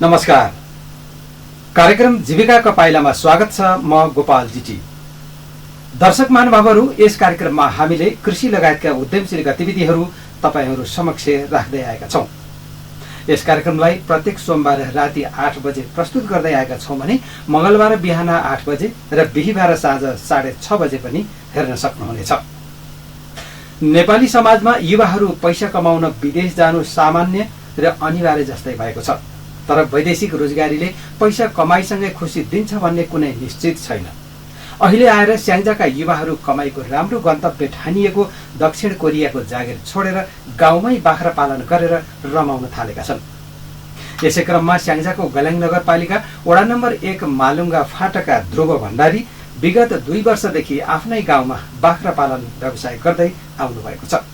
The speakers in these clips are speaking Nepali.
नमस्कार। कार्यक्रम जीविकाका पाइलामा स्वागत छ। म गोपाल जीटी। दर्शक महानुभावहरू, यस कार्यक्रममा हामीले कृषि लगायतका उद्यमशील गतिविधिहरू तपाईहरू समक्ष राख्दै आएका छौं। यस कार्यक्रमलाई प्रत्येक सोमबार राति 8 बजे प्रस्तुत गर्दै आएका छौं भने मंगलबार बिहान 8 बजे र बिहीबार साँझ 6:30 बजे पनि हेर्न सक्नुहुनेछ। नेपाली समाजमा युवाहरू पैसा कमाउन विदेश जानु सामान्य र अनिवार्य जस्तै भएको छ। तर वैदेशिक रोजगारीले पैसा कमाइसँगै खुसी दिन्छ भन्ने कुनै निश्चित छैन। अहिले आएर स्याङ्जाका युवाहरू कमाईको राम्रो गन्तव्य ठानिएको दक्षिण कोरियाको जागिर छोडेर गाउँमै बाख्रा पालन गरेर रमाउन थालेका छन्। यसै क्रममा स्याङ्जाको गल्याङ नगरपालिका वडा नम्बर 1 मालुङ्गा फाटका ध्रुव भण्डारी विगत 2 वर्षदेखि आफ्नै गाउँमा बाख्रा पालन व्यवसाय गर्दै आउनु भएको छ।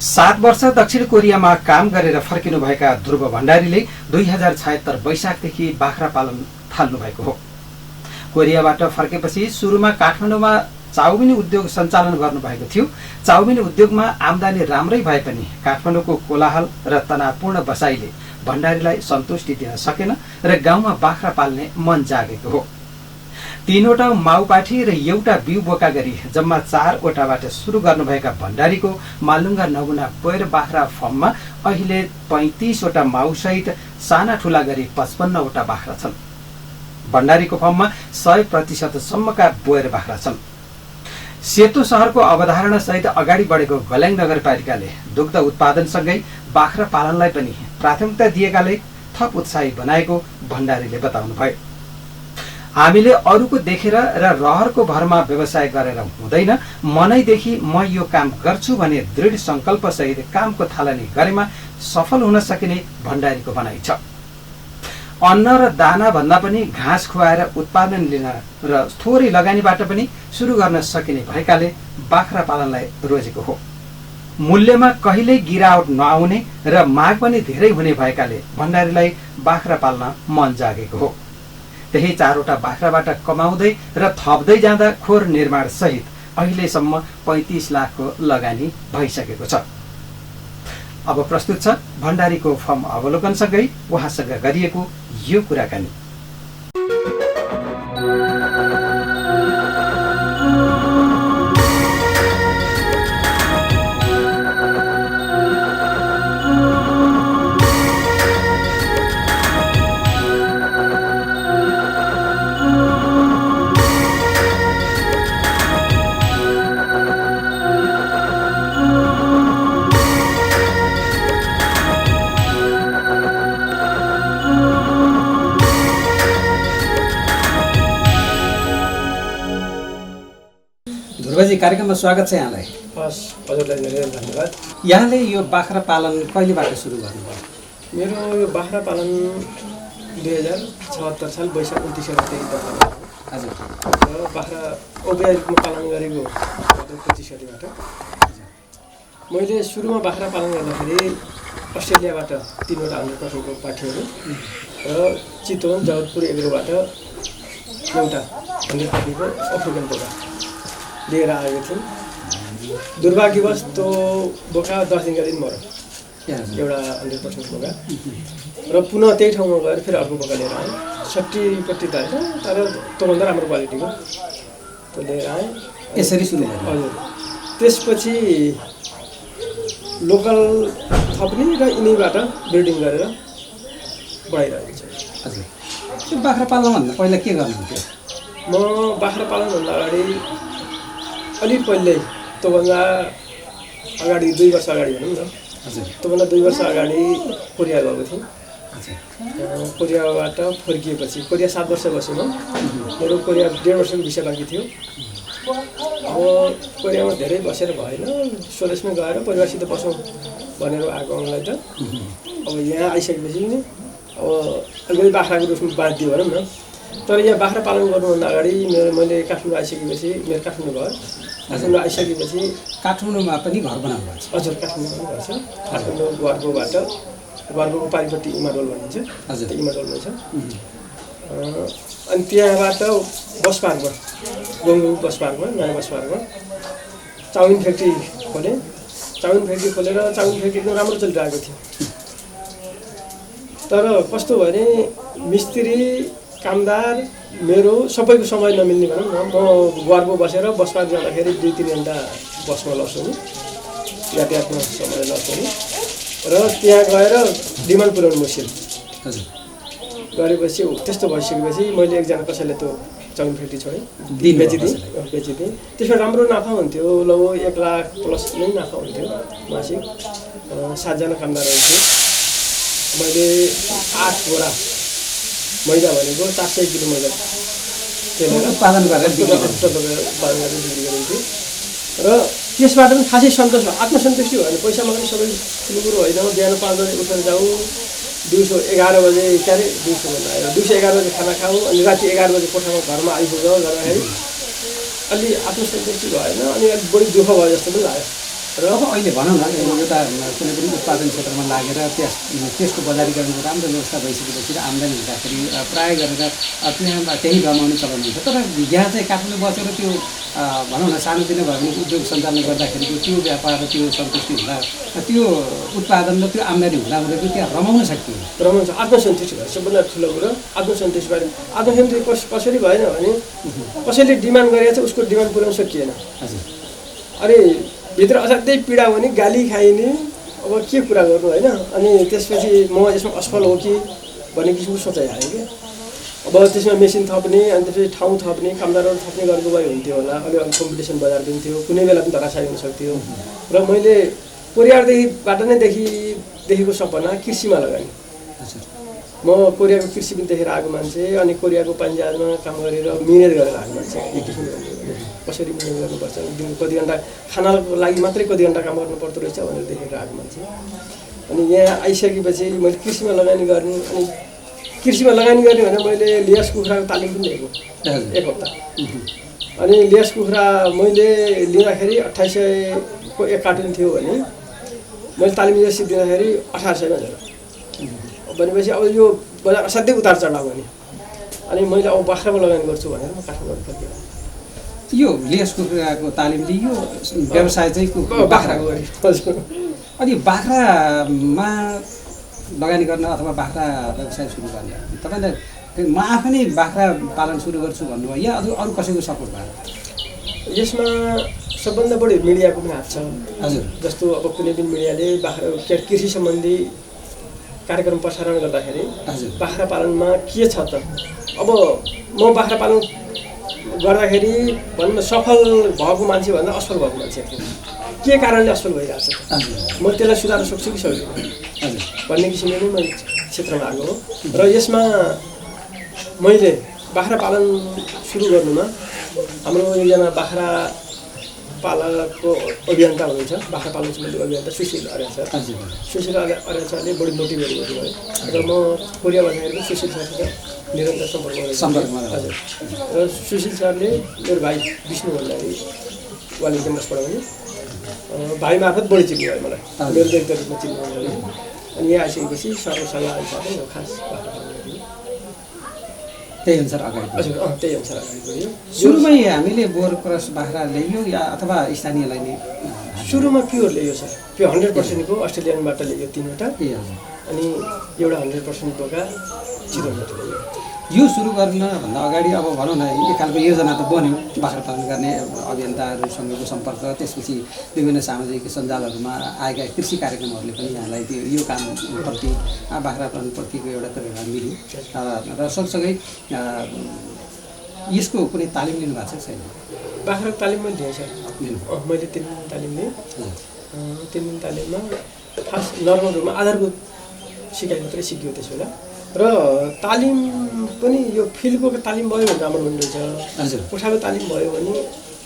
7 वर्ष दक्षिण कोरियामा काम गरेर फर्किनुभएका ध्रुव भण्डारीले 2076 वैशाखदेखि बाख्रा पालन थाल्नु भएको हो। कोरियाबाट फर्केपछि सुरुमा काठमाडौँमा चाउमिन उद्योग सञ्चालन गर्नुभएको थियो। चाउमिन उद्योगमा आम्दानी राम्रै भए पनि काठमाडौँको कोलाहल र तनावपूर्ण बसाइले भण्डारीलाई सन्तुष्टि दिन सकेन र गाउँमा बाख्रा पाल्ने मन जागेको हो। 3वटा माउपाठी र एउटा बिउ बोका गरी जम्मा 4वटाबाट सुरु गर्नुभएका भण्डारीको मालुङ्गा नमुना पोएर बाख्रा फर्ममा अहिले 35वटा माउसहित साना ठुला गरी 55वटा बाख्रा छन्। भण्डारीको फर्ममा 100% सम्मका बोयर बाख्रा छन्। सेतो सहरको अवधारणा सहित अगाडि बढेको गल्याङ नगरपालिकाले दुग्ध उत्पादनसँगै बाख्रा पालनलाई पनि प्राथमिकता दिएकाले थप उत्साही बनाएको भण्डारीले बताउनुभयो। हामीले अरूको देखेर र रहरको भरमा व्यवसाय गरेर हुँदैन, मनैदेखि म यो काम गर्छु भने दृढ संकल्प सहित कामको थालनी गरेमा सफल हुन सकिने भण्डारीको भनाइ छ। अन्न र दाना भन्दा पनि घाँस खुवाएर उत्पादन लिन र थोरै लगानीबाट पनि सुरु गर्न सकिने भएकाले बाख्रा पालनलाई रोजेको हो। मूल्यमा कहिल्यै गिरावट नआउने र माग पनि धेरै हुने भएकाले भण्डारीलाई बाख्रा पाल्न मन जागेको हो। त्यही 4वटा बाख्राबाट कमाउँदै र थप्दै जाँदा खोर निर्माण सहित अहिलेसम्म 35 लाखको लगानी भइसकेको छ। अब प्रस्तुत छ भण्डारीको फर्म अवलोकनसँगै उहाँसँग गरिएको यो कुराकानी। ध्रुवजी, कार्यक्रममा स्वागत छ यहाँलाई। हस्, हजुरलाई धेरै धन्यवाद। यहाँले यो बाख्रा पालन कहिलेबाट सुरु गर्नुभयो? मेरो यो बाख्रा पालन 2076 साल वैशाख 29 गते हजुर। र बाख्रा औपचारिकमा पालन गरेको 25 गतेबाट। मैले सुरुमा बाख्रा पालन गर्दाखेरि अस्ट्रेलियाबाट 3वटा 100%को पाठीहरू र चितवन जगतपुर एग्रोबाट एउटा 100%को अफ्रिकन बोका लिएर आएको थिएँ। दुर्भाग्यवश त्यो बोका 10 दिनका दिन मऱ्यो, एउटा 100% बोका। र पुनः त्यही ठाउँमा गएर फेरि अर्को बोका लिएर आएँ। 60पट्टि दाइछ, तर त्योभन्दा राम्रो क्वालिटीको त्यो लिएर आएँ। यसरी सुरु भयो? हजुर। त्यसपछि लोकल थप्ने र यिनीबाट ब्रिडिङ गरेर बढाइरहेको छु। हजुर। त्यो बाख्रा पाल्नुभन्दा पहिला के गर्नुहुन्थ्यो? म बाख्रा पालनभन्दा अगाडि अलिक पहिल्यै, त्योभन्दा अगाडि 2 वर्ष अगाडि भनौँ न। हजुर। त्योभन्दा 2 वर्ष अगाडि कोरिया गएको थिएँ। हजुर। कोरियाबाट फर्किएपछि कोरिया 7 वर्ष बसेँ म। मेरो कोरिया 1.5 वर्षको भिसा बाँकी थियो। अब कोरियामा धेरै बसेर भएन, स्वदेशमा गएर परिवारसित बसौँ भनेर आएको मलाई त। अब यहाँ आइसकेपछि नि अब अलिकति बाख्राको रूपमा बाँधियो भनौँ न। तर यहाँ बाख्रा पालन गर्नुभन्दा अगाडि मैले काठमाडौँ आइसकेपछि, मेरो काठमाडौँ घर काठमाडौँ आइसकेपछि काठमाडौँमा पनि घर बनाउनु भएको छ? हजुर, काठमाडौँमा घर छ। काठमाडौँ घरको पारिपट्टि इमाडोल भनिन्छ। हजुर। त्यो इमाडोलमा छ। अनि त्यहाँबाट बस पार्कमा, गोङगु बस पार्कमा, नयाँ बस पार्कमा चाउमिन फ्याक्ट्री खोलेँ। चाउमिन फ्याक्ट्री खोलेर चाउमिन फ्याक्ट्री एकदम राम्रो चलिरहेको थियो। तर कस्तो भने मिस्त्री कामदार मेरो सबैको समय नमिल्ने भनौँ न म घरमा बसेर बसमा जाँदाखेरि 2-3 घन्टा बसमा लड्छु यातायातमा समय लड्छु र त्यहाँ गएर डिमान्ड पुर्याउनु मुस्किल गरेपछि त्यस्तो भइसकेपछि मैले एकजना कसैले त्यो चाउमिन फ्याक्ट्री छोडेँ बेचिदिएँ त्यसमा राम्रो नाफा हुन्थ्यो ल 1 लाख प्लस नै नाफा हुन्थ्यो मासिक 7 जना कामदार हुन्थ्यो मैले 8 बोरा मैदा भनेको 400 किलो मैदा उत्पादन गरेर बिक्री गरिन्थ्यो र त्यसबाट पनि खासै सन्तोष आत्मसन्तुष्टि भयो भने पैसा माग्ने सबै ठुलो कुरो होइन बिहान 5 बजे उठेर जाउँ दिउँसो 11 बजे के अरे दिउँसो भन्दा आएर दिउँसो 11 बजे खाना खाऊँ अनि राति 11 बजे कोठामा घरमा आइपुग्यो गर्दाखेरि अलि आत्मसन्तुष्टि भएन अनि अलिक बढी दुःख भयो जस्तो पनि लाग्यो र अब अहिले भनौँ न एउटा कुनै पनि उत्पादन क्षेत्रमा लागेर त्यसको बजारीकरणको राम्रो व्यवस्था भइसकेपछि र आम्दानी हुँदाखेरि प्रायः गरेर त्यही रमाउने चलन हुन्छ तर यहाँ चाहिँ काठमाडौँ बसेर त्यो भनौँ न सानोतिनो भए पनि उद्योग सञ्चालन गर्दाखेरिको त्यो व्यापार र त्यो सन्तुष्टि हुँदा त्यो उत्पादन र त्यो आम्दानी हुँदा हुँदै त्यहाँ रमाउन सक्यो रमाउँछ आत्मसन्तुष्टि भयो सबभन्दा ठुलो कुरो आत्मसन्तुष्टि भयो आत्मसन्तुष्टि कसरी भएन भने कसैले डिमान्ड गरेको छ उसको डिमान्ड पुर्याउन सकिएन हजुर अरे भित्र असाध्यै पीडा हुने गाली खाइने अब के कुरा गर्नु होइन अनि त्यसपछि म यसमा असफल हो कि भन्ने किसिमको सोचाइ आयो कि अब त्यसमा मेसिन थप्ने अनि त्यसपछि ठाउँ थप्ने कामदारहरू थप्ने गरेको भए हुन्थ्यो होला अलि कम्पिटिसन बजार पनि थियो कुनै बेला पनि धराशायी हुन सक्थ्यो र मैले कोरियाबाट नै देखेको सपना कृषिमा लगाएँ म कोरियाको कृषि पनि देखेर आएको मान्छे अनि कोरियाको पन्जाबमा काम गरेर मिहिनेत गरेर आएको मान्छे एक किसिमले कसरी मिहिनेत गर्नुपर्छ दिनको कति घन्टा खानाको लागि मात्रै कति घन्टा काम गर्नु पर्दो रहेछ भनेर देखेर आएको मान्छे अनि यहाँ आइसकेपछि मैले कृषिमा लगानी गर्ने अनि कृषिमा लगानी गर्ने भनेर मैले लियास कुखुराको तालिम पनि लिएको 1 हप्ता अनि लियास कुखुरा मैले लिँदाखेरि 2800 को 1 कार्टुन थियो भने मैले तालिम लिएर दिँदाखेरि 1800 मा झऱ्यो भनेपछि अब यो बजार असाध्यै उतार चढाव भने अनि मैले अब बाख्रामा लगानी गर्छु भनेर म काठमाडौँ फर्केँ यो लियास कुखुराको तालिम लियो व्यवसाय चाहिँ बाख्राको गरेँ हजुर अनि बाख्रामा लगानी गर्न अथवा बाख्रा व्यवसाय सुरु गर्ने तपाईँले म आफै नै बाख्रा पालन सुरु गर्छु भन्नुभयो या अरू कसैको सपोर्ट भयो यसमा सबभन्दा बढी मिडियाको पनि हात छ हजुर जस्तो अब कुनै पनि मिडियाले बाख्रा कृषि सम्बन्धी कार्यक्रम प्रसारण गर्दाखेरि बाख्रा पालनमा के छ त अब म बाख्रा पालन गर्दाखेरि भनौँ न सफल भएको मान्छे भन्दा असफल भएको मान्छे के कारणले असफल भइरहेको छ म त्यसलाई सुधार्न सक्छु कि सक्दिनँ भन्ने किसिमले नै मैले क्षेत्रमा आएको हो र यसमा मैले बाख्रा पालन सुरु गर्नुमा हाम्रो एकजना बाख्रा पालकको अभियन्ता हुनुहुन्छ बाख्रा पालन सम्बन्धी अभियन्ता सुशील अर्याल सर सुशील अर्याल सरले बढी मोटिभेट गर्नुभयो र म कोरिया भन्दाखेरि सुशील सरसित निरन्तर सम्पर्कमा हजुर र सुशील सरले मेरो भाइ विष्णु भन्दाखेरि वालिङ क्याम्पसबाट पनि भाइ मार्फत बढी चिन्नु भयो मलाई मेरो व्यक्तिगत रूपमा चिन्नु भयो अनि यहाँ आइसकेपछि सरको सल्लाह अनुसार यो खास बाख्रा पालन गर्ने त्यही अनुसार अगाडि हजुर त्यही अनुसार अगाडि बढ्यो सुरुमै हामीले बोर क्रस बाख्रा ल्याइयो या अथवा स्थानीयलाई नै सुरुमा प्योर ल्यायो सर त्यो 100% को अस्ट्रेलियनबाट ल्यायो 3वटा अनि एउटा 100% बोका चितवनबाट ल्यायो यो सुरु गर्नभन्दा अगाडि अब भनौँ न एक खालको योजना त बन्यो बाख्रा पालन गर्ने अभियन्ताहरूसँगको सम्पर्क त्यसपछि विभिन्न सामाजिक सञ्जालहरूमा आएका कृषि कार्यक्रमहरूले पनि यहाँलाई त्यो यो कामप्रति बाख्रा पालनप्रतिको एउटा प्रेरणा मिल्यो र सँगसँगै यसको कुनै तालिम लिनुभएको छ छैन बाख्राको तालिम मैले दिएँ सर मैले 3 दिन तालिम लिएँ 3 दिन तालिममा खास नर्मल रूपमा आधारभूत सिकाइ मात्रै सिकियो त्यस बेला र तालिम पनि यो फिल्डको तालिम भयो भने राम्रो हुँदो रहेछ हजुर कोठाको तालिम भयो भने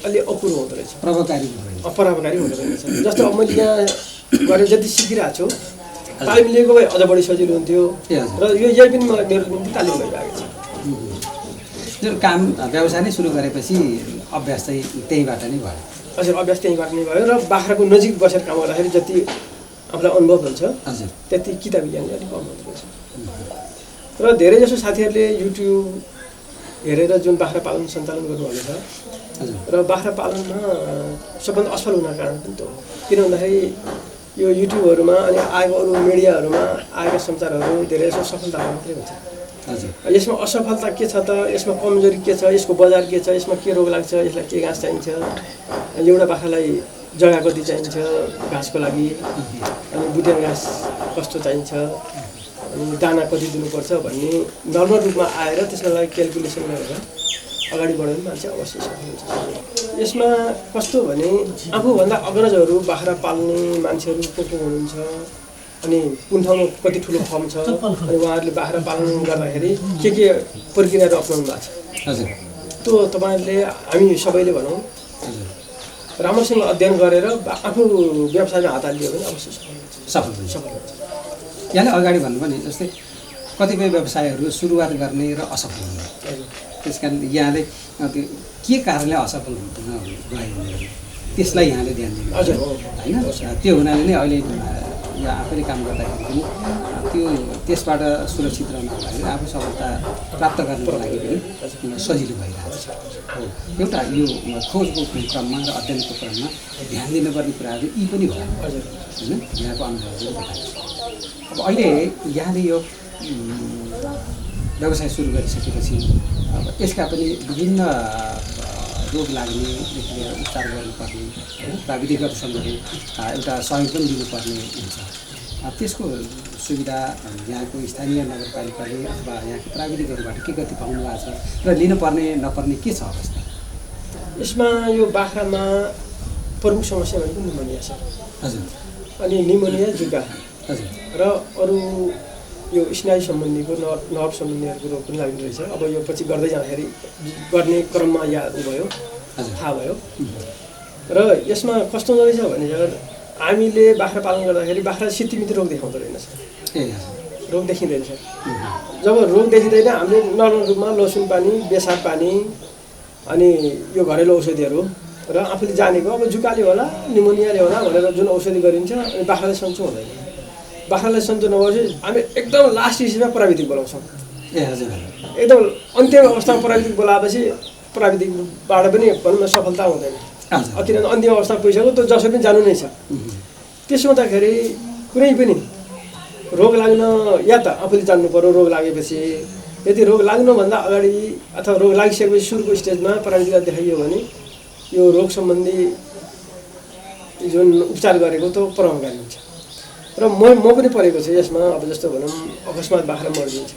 अलि अपुरो हुँदो रहेछ प्रभावकारी हुँदो रहेछ जस्तो अब मैले यहाँ गरेर जति सिकिरहेको छु तालिम लिएको भए अझ बढी सजिलो हुन्थ्यो र यो यही पनि मलाई मेरो निम्ति तालिम भइरहेको छ जुन काम व्यवसाय नै सुरु गरेपछि अभ्यास चाहिँ त्यहीबाट नै भयो हजुर अभ्यास त्यहीँबाट नै भयो र बाख्राको नजिक बसेर काम गर्दाखेरि जति आफूलाई अनुभव हुन्छ हजुर त्यति किताबी ज्ञान अलिक कम हुँदो रहेछ र धेरै जसो साथीहरूले युट्युब हेरेर जुन बाख्रा पालन सञ्चालन गर्नुभएको छ र बाख्रा पालनमा सबभन्दा असफल हुन कारण पनि त हो किन भन्दाखेरि यो युट्युबहरूमा अनि आएको अरू मिडियाहरूमा आएका समाचारहरू धेरै जसो सफलतामा मात्रै हुन्छ। हजुर यसमा असफलता के छ त, यसमा कमजोरी के छ, यसको बजार के छ, यसमा के रोग लाग्छ, यसलाई के घाँस चाहिन्छ, एउटा बाख्रालाई जग्गा कति चाहिन्छ घाँसको लागि, अनि बुटेन घाँस कस्तो चाहिन्छ, अनि दाना कति दिनुपर्छ भन्ने नर्मल रूपमा आएर त्यसको लागि क्यालकुलेसन गरेर अगाडि बढाउने मान्छे अवश्य सफल हुन्छ। यसमा कस्तो भने आफूभन्दा अग्रजहरू बाख्रा पाल्ने मान्छेहरू को हुनुहुन्छ, अनि कुन ठाउँमा कति ठुलो फर्म छ, अनि उहाँहरूले बाख्रा पालन गर्दाखेरि के प्रक्रियाहरू अप्नाउनु भएको छ, हजुर त्यो तपाईँहरूले हामी सबैले भनौँ राम्रोसँग अध्ययन गरेर आफू व्यवसायमा हात हालिदियो भने अवश्य सफल हुन्छ। यहाँले अगाडि भन्नुभयो नि जस्तै कतिपय व्यवसायहरू सुरुवात गर्ने र असफल हुने, त्यस कारण यहाँले त्यो के कारणले असफल गयो त्यसलाई यहाँले ध्यान दिनु हजुर होइन। त्यो हुनाले नै अहिले यहाँ आफैले काम गर्दाखेरि पनि त्यो त्यसबाट सुरक्षित रहनको लागि आफू सफलता प्राप्त गर्नको लागि पनि सजिलो भइरहेको छ। हो एउटा यो खोजको क्रममा र अध्ययनको क्रममा ध्यान दिनुपर्ने कुराहरू यी पनि होला होइन, यहाँको अनुभवहरू देखाएको छ। अब अहिले यहाँले यो व्यवसाय सुरु गरिसकेपछि अब यसका पनि विभिन्न रोग लाग्नेदेखि लिएर उपचार गर्नुपर्ने होइन, प्राविधिकहरूसँग एउटा सहयोग पनि दिनुपर्ने हुन्छ। त्यसको सुविधा यहाँको स्थानीय नगरपालिकाले अथवा यहाँको प्राविधिकहरूबाट के गति पाउनु भएको छ र लिनुपर्ने नपर्ने के छ अवस्था? यसमा यो बाख्रामा प्रमुख समस्या भनेको निमोनिया छ। हजुर अनि निमोनिया जुका हजुर र अरू यो स्नायु सम्बन्धीको नर्भ सम्बन्धीहरूको रोग पनि लाग्दो रहेछ। अब यो पछि गर्दै जाँदाखेरि गर्ने क्रममा याद भयो, थाहा भयो। र यसमा कस्तो रहेछ भने हामीले बाख्रा पालन गर्दाखेरि बाख्रा सित्तिमिति रोग देखाउँदो रहेछ, रोग देखिँदैन। जब रोग देखिँदैन हामीले नर्मल रूपमा लसुन पानी, बेसार पानी अनि यो घरेलु औषधिहरू र आफूले जानेको अब जुकाले होला निमोनियाले होला भनेर जुन औषधि गरिन्छ अनि बाख्रालाई सन्चो हुँदैन। बाख्रालाई सन्चो नभएपछि हामी एकदम लास्ट स्टेजमा प्राविधिक बोलाउँछौँ। हजुर एकदम अन्तिम अवस्थामा प्राविधिक बोलाएपछि प्राविधिकबाट पनि भनौँ न सफलता हुँदैन, किनभने अन्तिम अवस्थामा पुगिसक्यो त्यो जसरी पनि जानु नै छ। त्यसो हुँदाखेरि कुनै पनि रोग लाग्न या त आफूले जान्नु पर्यो, रोग लागेपछि यदि रोग लाग्नुभन्दा अगाडि अथवा रोग लागिसकेपछि सुरुको स्टेजमा प्राविधिकलाई देखाइयो भने यो रोग सम्बन्धी जुन उपचार गरेको त्यो प्रभावकारी हुन्छ। र म पनि परेको छु यसमा। अब जस्तो भनौँ अकस्मात बाख्रा मरिदिन्छ,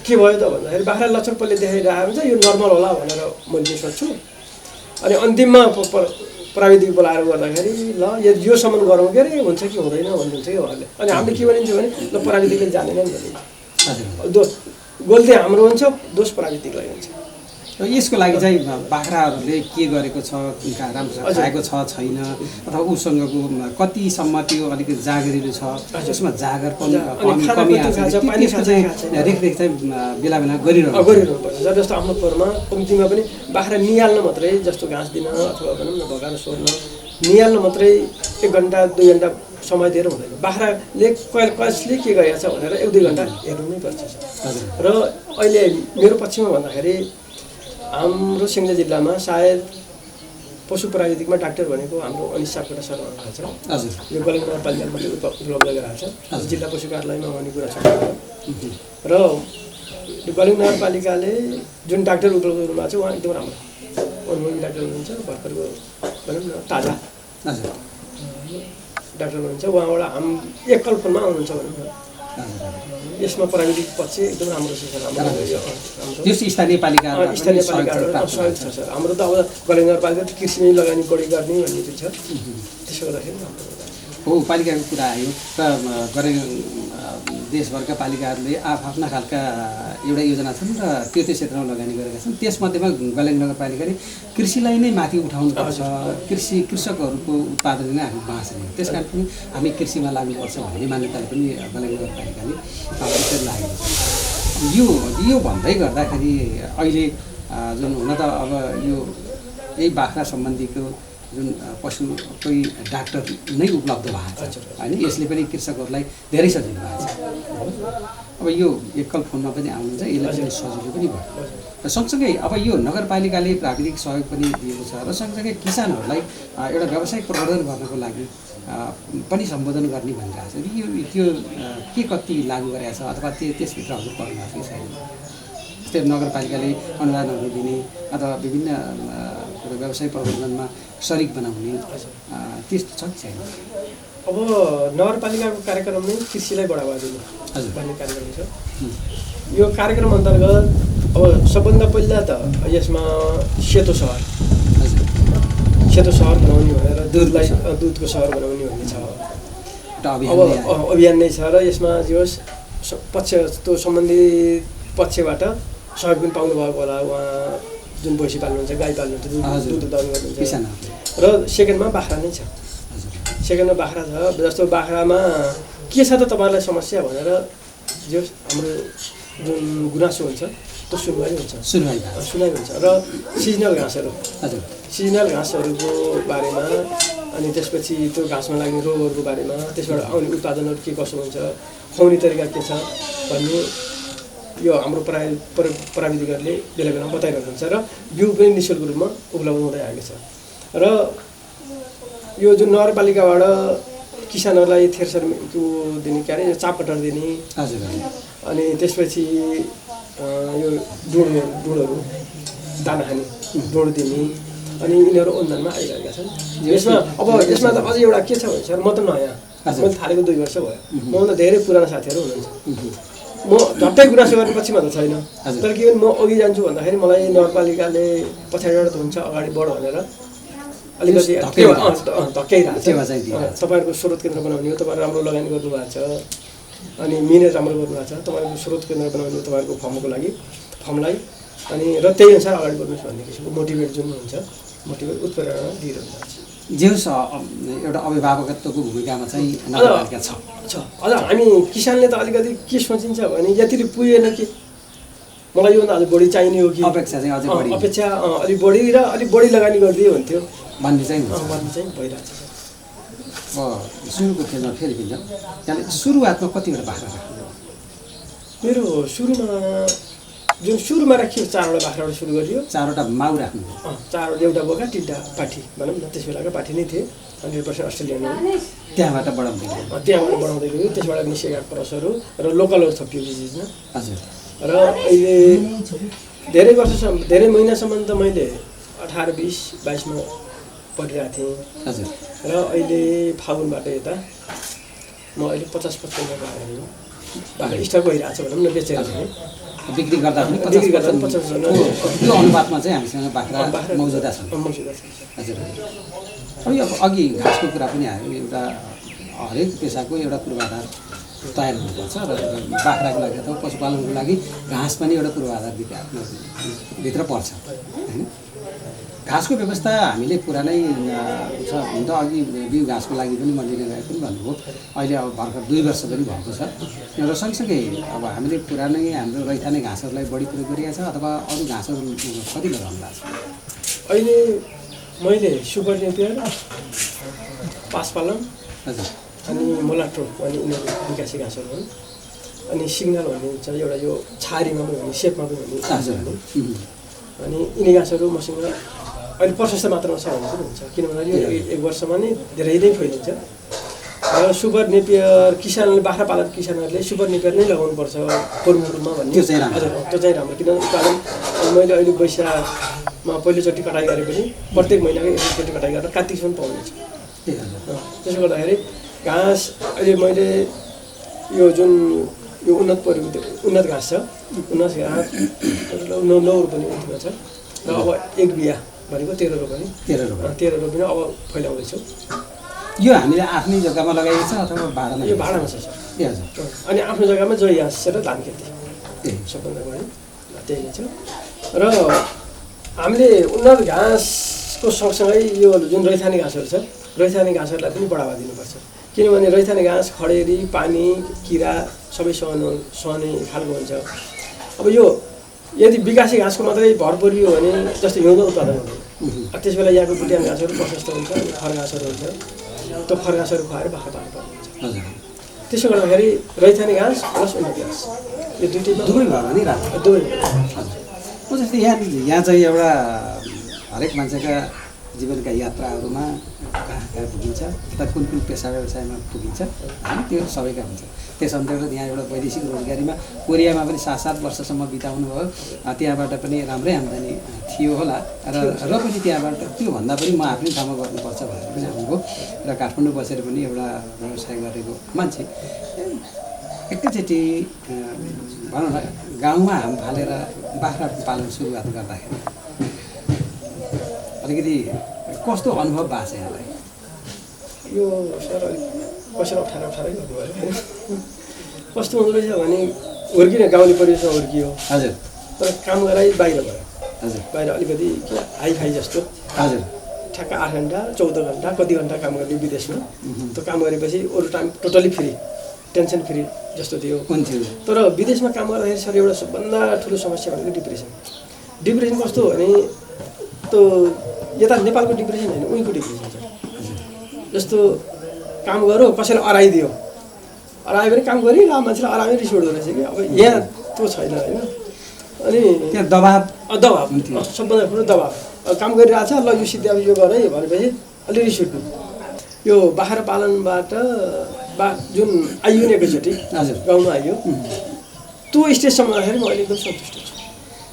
के भयो त भन्दाखेरि बाख्रा लक्षण पहिले देखाइरहेको हुन्छ, यो नर्मल होला भनेर मैले सोच्छु। अनि अन्तिममा प्राविधिक बोलाएर गर्दाखेरि ल योसम्म गरौँ के अरे हुन्छ कि हुँदैन भन्नुहुन्छ कि उहाँले। अनि हामीले के भनिन्छ भने ल प्राविधिकले जानेनन् भनिन्छ। दोष गल्ती हाम्रो हुन्छ, दोष प्राविधिकलाई हुन्छ। र यसको लागि चाहिँ बाख्राहरूले के गरेको छ, राम्रो खाएको छ छैन, अथवा उसँगको कतिसम्म त्यो अलिकति जागरिलो छ, त्यसमा जागर कमी त्यसको चाहिँ रेखदेख चाहिँ बेला बेला गरिरहनुपर्छ। जस्तो आफ्नो खोरमा कम्तीमा पनि बाख्रा निहाल्न मात्रै, जस्तो घाँस दिन अथवा भनौँ न भगाएर सोर्न निहाल्न मात्रै 1 घन्टा 2 घन्टा समय दिएर हुँदैन। बाख्राले कसले के गरेको छ भनेर 1-2 घन्टा हेर्नु नै पर्छ। र अहिले मेरो पक्षमा भन्दाखेरि हाम्रो सिङ्गो जिल्लामा सायद पशु प्राविधिकमा डाक्टर भनेको हाम्रो अनिश सापकोटा सर हुनुहुन्छ। यो गलैँचा नगरपालिकाले मात्रै उपलब्ध गराएको छ, जिल्ला पशु कार्यालयमा हुने कुरा छ। र गलैँचा नगरपालिकाले जुन डाक्टर उपलब्ध हुनुभएको छ उहाँ एकदम राम्रो अनुभवी डाक्टर हुनुहुन्छ, भर्खरको भनौँ न ताजा डाक्टर हुनुहुन्छ। उहाँबाट हाम एकल फोनमा आउनुहुन्छ भनौँ न। यसमा प्राविधिक पक्ष एकदम राम्रो छ सर। हाम्रो स्थानीय पालिकाहरू सहयोग छ सर। हाम्रो त अब गलैँचा नगरपालिका कृषिमै लगानी बढी गर्ने भन्ने चाहिँ छ। त्यसो गर्दाखेरि राम्रो हो। पालिकाको कुरा आयो र गरे देशभरका पालिकाहरूले आफ्ना खालका एउटा योजना छन् र त्यो क्षेत्रमा लगानी गरेका छन्। त्यसमध्येमा गलैँचा नगरपालिकाले कृषिलाई नै माथि उठाउनुपर्छ, कृषकहरूको उत्पादन नै हामी बाँच्ने, त्यस कारण पनि हामी कृषिमा लाग्नुपर्छ भन्ने मान्यताले पनि गलैँचा नगरपालिकाले लागेको छ। यो भन्दै गर्दाखेरि अहिले जुन हुन त अब यो यही बाख्रा सम्बन्धीको जुन पशु कोही डाक्टर नै उपलब्ध भएको छ होइन, यसले पनि कृषकहरूलाई धेरै सजिलो भएको छ। अब यो एकल फोनमा पनि आउनुहुन्छ, यसले पनि सजिलो पनि भयो। र सँगसँगै अब यो नगरपालिकाले प्राविधिक सहयोग पनि दिएको छ र सँगसँगै किसानहरूलाई एउटा व्यावसायिक प्रवर्धन गर्नको लागि पनि सम्बोधन गर्ने भनिरहेको छ। यो त्यो के कति लागू गरेको छ अथवा त्यसभित्र हजुर पर्नु भएको छ छैन? जस्तै नगरपालिकाले अनुदानहरू दिने अथवा विभिन्न व्यवसाय प्रबन्धनमा सरिक बनाउने त्यस्तो छ कि छैन? अब नगरपालिकाको कार्यक्रम नै कृषिलाई बढावा दिनु भन्ने कार्यक्रम छ। यो कार्यक्रम अन्तर्गत अब सबभन्दा पहिला त यसमा सेतो सहर बनाउने भनेर दुधको सहर बनाउने भन्ने छ। अब अभियान नै छ र यसमा जो त्यो सम्बन्धित पक्षबाट सहयोग पनि पाउनुभएको होला। उहाँ जुन भैँसी पाल्नुहुन्छ, गाई पाल्नुहुन्छ, दुध उत्पादन गर्नुहुन्छ। र सेकेन्डमा बाख्रा नै छ। सेकेन्डमा बाख्रा छ। जस्तो बाख्रामा के छ त तपाईँहरूलाई समस्या भनेर जो हाम्रो जुन गुनासो हुन्छ त्यो सुनवाई हुन्छ र सिजनल घाँसहरूको बारेमा, अनि त्यसपछि त्यो घाँसमा लाग्ने रोगहरूको बारेमा, त्यसबाट आउने उत्पादनहरू के कसो हुन्छ, खुवाउने तरिका के छ भन्ने यो हाम्रो प्राविधिकहरूले बेला बेलामा बताइरहनुहुन्छ र बिउ पनि निःशुल्क रूपमा उपलब्ध हुँदै आएको छ। र यो जुन नगरपालिकाबाट किसानहरूलाई थ्रेसर दिने के अरे चाप कटर दिने, अनि त्यसपछि यो डुँडहरू दाना खाने डुँड दिने, अनि यिनीहरू अनुदानमा आइरहेका छन्। यसमा त अझै एउटा के छ भने सर, म त नयाँ, मैले थालेको 2 वर्ष भयो। मभन्दा धेरै पुराना साथीहरू हुनुहुन्छ। म झट्टै गुनासो गर्ने पक्षमा त छैन, तर के भने म अघि जान्छु भन्दाखेरि मलाई नगरपालिकाले पछाडिबाट हुन्छ अगाडि बढ भनेर अलिकति धक्काइरहेको छ। तपाईँहरूको स्रोत केन्द्र बनाउने हो, तपाईँहरू राम्रो लगानी गर्नुभएको छ, अनि मिहिनेत राम्रो गर्नुभएको छ, तपाईँहरूको स्रोत केन्द्र बनाउने हो तपाईँहरूको फर्मलाई, अनि र त्यही अनुसार अगाडि बढ्नुहोस् भन्ने किसिमको मोटिभेट जुन हुन्छ, मोटिभेट उत्प्रेरणा दिइरहनु भएको छ। जेहोस् एउटा अभिभावकत्वको भूमिकामा चाहिँ नगरपालिका छ। अझ हामी किसानले त अलिकति के सोचिन्छ भने यति पुगेन कि मलाई योभन्दा अझ बढी चाहिने हो कि अपेक्षा चाहिँ अझै बढी, अपेक्षा अलिक बढी र अलिक बढी लगानी गरिदियो भन्थ्यो भन्ने चाहिँ भइरहेको छ। सुरुको खेलमा फेरि फिल्म त्यहाँले सुरुवातमा कतिवटा बाख्रा राख्नु? मेरो सुरुमा राखियो 4वटा बाख्राबाट सुरु गरियो। 4वटा माउ राख्नु? 4वटा, एउटा बोका 3टा पाठी भनौँ न, त्यस बेलाको पाठी नै थिए। 100% अस्ट्रेलियन हो। त्यहाँबाट बढाउँदै गयो। त्यसबाट निस्केका क्रसहरू र लोकलहरू थपियो चिजमा। हजुर। र अहिले धेरै महिनासम्म त मैले 18-20-22मा पढिरहेको थिएँ। हजुर। र अहिले फागुनबाट यता म अहिले 50-55 बाख्रा स्टक भइरहेको छ भनौँ न, बेचेर चाहिँ बिक्री गर्दा पनि 50 त्यो अनुपातमा चाहिँ हामीसँग बाख्रा मौजुदा छ। हजुर। अब यो अघि घाँसको कुरा पनि आयो। एउटा हरेक पेसाको एउटा पूर्वाधार तयार हुनुपर्छ र बाख्राको लागि अथवा पशुपालनको लागि घाँस पनि एउटा पूर्वाधार भित्र पर्छ होइन? घाँसको व्यवस्था हामीले पुरानै छ हुन त। अघि बिउ घाँसको लागि पनि म लिन गएको पनि भन्नुभयो। अहिले अब भर्खर 2 वर्ष पनि भएको छ र सँगसँगै अब हामीले पुरानै हाम्रो रैथाने घाँसहरूलाई बढी प्रयोग गरिएको छ अथवा अरू घाँसहरू कति लगाउनु भएको छ? अहिले मैले सुपर नेपियर, पासपालम, हजुर, अनि मोलाट्रो भन्ने यिनीहरू विकासी घाँसहरू हुन्। अनि सिग्नल भन्ने हुन्छ एउटा, यो छारीमा पनि हुने, सेपमा पनि हुने घाँसहरू हुन्। अनि यिनी घाँसहरू मसँग अहिले प्रशस्त मात्रामा छ भने पनि हुन्छ, किनभने यो 1 वर्षमा नै धेरै नै फैलिन्छ। र सुपर नेपियर किसानले, बाख्रा पालक किसानहरूले सुपर नेपियर नै लगाउनुपर्छ फर्मुलमा भन्ने। हजुर, त्यो चाहिँ राम्रो। किनभने कारण मैले अहिले वैशाखमा पहिलोचोटि कटाइ गरे पनि प्रत्येक महिनाको एकचोटि कटाइ गरेर कार्तिकसम्म पाउनेछ। त्यसो गर्दाखेरि घाँस अहिले मैले यो जुन यो उन्नत घाँस छ, उन्नत घाँस 9 रोपनी उठेको छ। र अब 1 बिहा भनेको 13 रोपनी अब फैलाउँदैछु। यो हामीले आफ्नै जग्गामा लगाएको छ अथवा भाडामा? यो भाडामा छ सर। ए हजुर। अनि आफ्नो जग्गामा जय घाँस र धान खेती सबभन्दा बढी त्यही नै छ। र हामीले उन्नत घाँसको सँगसँगै यो जुन रैथाने घाँसहरू छ, रैथाने घाँसहरूलाई पनि बढावा दिनुपर्छ। किनभने रैथाने घाँस खडेरी, पानी, किरा सबै सहने खालको हुन्छ। अब यो यदि विकासी घाँसको मात्रै भर परियो भने जस्तो हिउँदो उत्पादन हुँदैन। त्यस बेला यहाँको बुटियान घाँसहरू प्रशस्त हुन्छ, अनि खरघाँसहरू हुन्छ। त्यो खरघाँसहरू खुवाएर बाख्रा पाल्नु पर्ने हुन्छ। त्यसो गर्दाखेरि रैथाने घाँस प्लस उन्नत घाँस यो दुवै भयो भने राख्छ। दुवै। जस्तै यहाँ चाहिँ एउटा हरेक मान्छेका जीवनका यात्राहरूमा कहाँ कहाँ पुगिन्छ अथवा कुन कुन पेसा व्यवसायमा पुगिन्छ हामी त्यो सबैका हुन्छ। त्यस अन्तर्गत यहाँ एउटा वैदेशिक रोजगारीमा कोरियामा पनि 7-7 वर्षसम्म बिताउनु भयो। त्यहाँबाट पनि राम्रै आम्दानी थियो होला र पनि त्यहाँबाट त्योभन्दा पनि म आफ्नै ठाउँमा गर्नुपर्छ भनेर पनि आउनुभयो र काठमाडौँ बसेर पनि एउटा व्यवसाय गरेको मान्छे एकैचोटि भनौँ न गाउँमा हाम फालेर बाख्रा पालन सुरुवात गर्दाखेरि अलिकति कस्तो अनुभव भएको छ यहाँलाई? यो सर अलिक कसरी अप्ठ्यारै गर्नुभयो। कस्तो हुँदो रहेछ भने हुर्किने गाउँले परिवेशमा हुर्कियो। हजुर। तर काम गराइ बाहिर भयो। हजुर। बाहिर अलिकति के हाई फाई जस्तो। हजुर। ठ्याक्क 8 घन्टा 14 घन्टा कति घन्टा काम गर्ने विदेशमा। त्यो काम गरेपछि अरू time totally free, tension free जस्तो थियो। कुन थियो? तर विदेशमा काम गर्दाखेरि सर एउटा सबभन्दा ठुलो समस्या भनेको डिप्रेसन। डिप्रेसन कस्तो हो भने त्यो यता नेपालको डिप्रेसन होइन, उहीँको डिप्रेसन छ। जस्तो काम गऱ्यो कसैले अराइदियो, अरायो भने काम गरिरहेको मान्छेलाई अरायो रिस उठ्दो रहेछ कि अब यहाँ त्यो छैन होइन। अनि त्यहाँ दबाब सबभन्दा ठुलो दबाब। काम गरिरहेछ ल यो सिद्ध्याउ यो गर है भनेपछि अलि रिस उठ्नु। यो बाख्रा पालनबाट जुन आइयो नि एकैचोटि गाउँमा आइयो त्यो स्टेजसम्म आउँदाखेरि म अहिले एकदम सन्तुष्ट छु।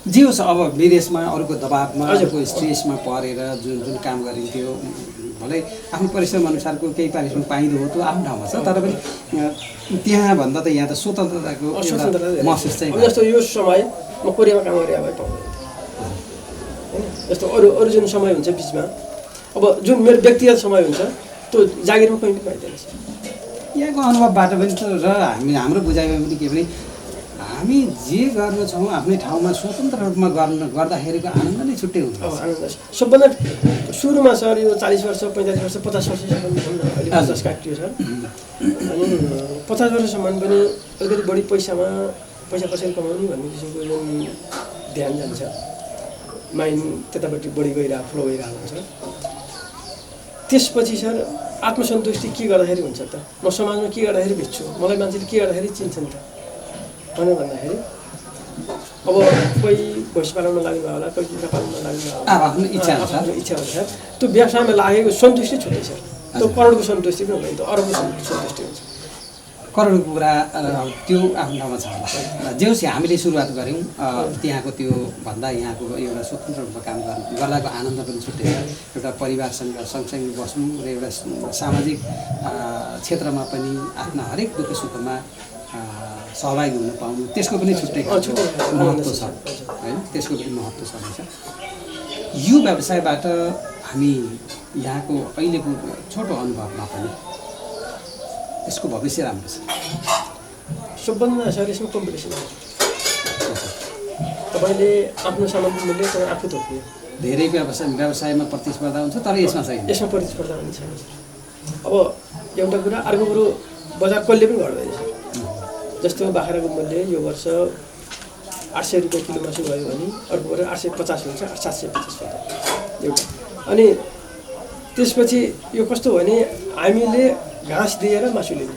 जे होस् अब विदेशमा अरूको दबाबमा अरूको स्ट्रेसमा परेर जुन जुन काम गरिन्थ्यो भलै आफ्नो परिश्रम अनुसारको केही पारिश्रमिक पाइँदो हो त्यो आफ्नो ठाउँमा छ। तर पनि त्यहाँभन्दा त यहाँ त स्वतन्त्रताको महसुस चाहिँ जस्तो यो समय म कोरियामा काम गरेँ अब पाउँदैन होइन। जस्तो अरू जुन समय हुन्छ बिचमा अब जुन मेरो व्यक्तिगत समय हुन्छ त्यो जागिरमा कहीँ पनि पाइँदैन। यहाँको अनुभवबाट पनि र हाम्रो बुझाइमा पनि के भने हामी जे गर्छौँ आफ्नै ठाउँमा स्वतन्त्र रूपमा गर्दाखेरिको आनन्द नै छुट्टै हुन्छ। आनन्द सबभन्दा सुरुमा सर यो 40 वर्ष 45 वर्ष 50 वर्षसम्म अहिले 50 काटियो सर। अनि 50 वर्षसम्म पनि अलिकति बढी पैसा कसरी कमाउने भन्ने किसिमको जुन ध्यान जान्छ, माइन्ड त्यतापट्टि बढी गइरहेको फ्लो भइरहेको हुन्छ। त्यसपछि सर आत्मसन्तुष्टि के गर्दाखेरि हुन्छ त? म समाजमा के गर्दाखेरि भेट्छु, मलाई मान्छेले के गर्दाखेरि चिन्छन् त भनेर भन्दाखेरि अब कोही भैँस पालनमा लाग्नु होला, कोही कुखुरा पालनमा लाग्नु होला, आफ्नो इच्छा हुन्छ। त्यो व्यवसायमा लागेको सन्तुष्टि छुट्टै छ। त्यो करोडको सन्तुष्टि पनि हुँदैन, अरबको सन्तुष्टि हुन्छ। करोडको कुरा त्यो आफ्नो ठाउँमा छ होला। जे होस् हामीले सुरुवात गऱ्यौँ त्यहाँको त्यो भन्दा यहाँको एउटा स्वतन्त्र रूपमा काम गर्दाको आनन्द पनि छुट्टै छ। एउटा परिवारसँग सँगसँगै बस्नु र एउटा सामाजिक क्षेत्रमा पनि आफ्ना हरेक दुःख सुखमा सहभागी हुन पाउनु त्यसको पनि छुट्टै महत्त्व छ होइन। त्यसको पनि महत्त्व छ। यो व्यवसायबाट हामी यहाँको अहिलेको छोटो अनुभवमा पनि यसको भविष्य राम्रो छ। सबभन्दा सर यसमा कम्पिटिसन छ। तपाईँले आफ्नो सामानको मूल्य तपाईँ आफू थोक्नु। धेरै व्यवसायमा प्रतिस्पर्धा हुन्छ तर यसमा छैन। यसमा प्रतिस्पर्धा पनि छैन। अब एउटा कुरा अर्को कुरो बजार कसले पनि घट्दैन। जस्तो बाख्राको मूल्य यो वर्ष 800 रुपियाँ किलो मासु भयो भने अर्को वर्ष 850 हुन्छ, 750 एउटा। अनि त्यसपछि यो कस्तो हो भने हामीले घाँस दिएर मासु लिने।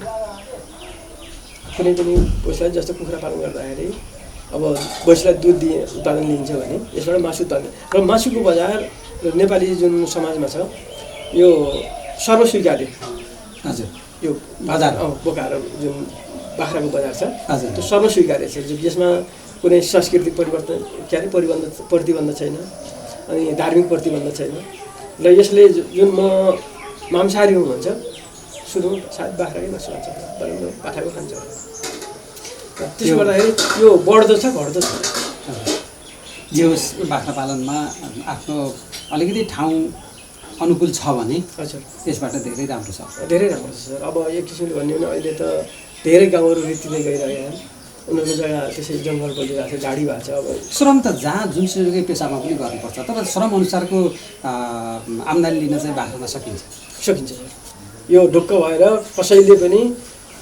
कुनै पनि भैँसलाई जस्तो कुखुरा पालन गर्दाखेरि अब भैँसलाई दुध उत्पादन लिन्छ भने यसबाट मासु उत्पादन र मासुको बजार नेपाली जुन समाजमा छ यो सर्वस्वीकार्य। हजुर। यो बजार बोकाएर जुन बाख्राको बजार छ त्यो सर्वस्वीकार्य छ, यसमा कुनै सांस्कृतिक प्रतिबन्ध छैन अनि धार्मिक प्रतिबन्ध छैन। र यसले जुन मांसाहारी हुनुहुन्छ सुरु सायद बाख्राकै मासु खान्छ, बाख्राको खान्छ। त्यसो गर्दाखेरि यो बढ्दो छ घट्दो छ। यो बाख्रा पालनमा आफ्नो अलिकति ठाउँ अनुकूल छ भने हजुर यसबाट धेरै राम्रो छ। धेरै राम्रो छ सर। अब एक किसिमले भन्यो भने अहिले त धेरै गाउँहरू रित्तिँदै गइरहेका छन्। उनीहरूको जग्गा त्यसै जङ्गल बलिरहेको छ, झाडी भएको छ। अब श्रम त जहाँ जुनसुकै पेसामा पनि गर्नुपर्छ तर श्रम अनुसारको आम्दानी लिन चाहिँ बाख्रामा सकिन्छ सर। यो ढुक्क भएर कसैले पनि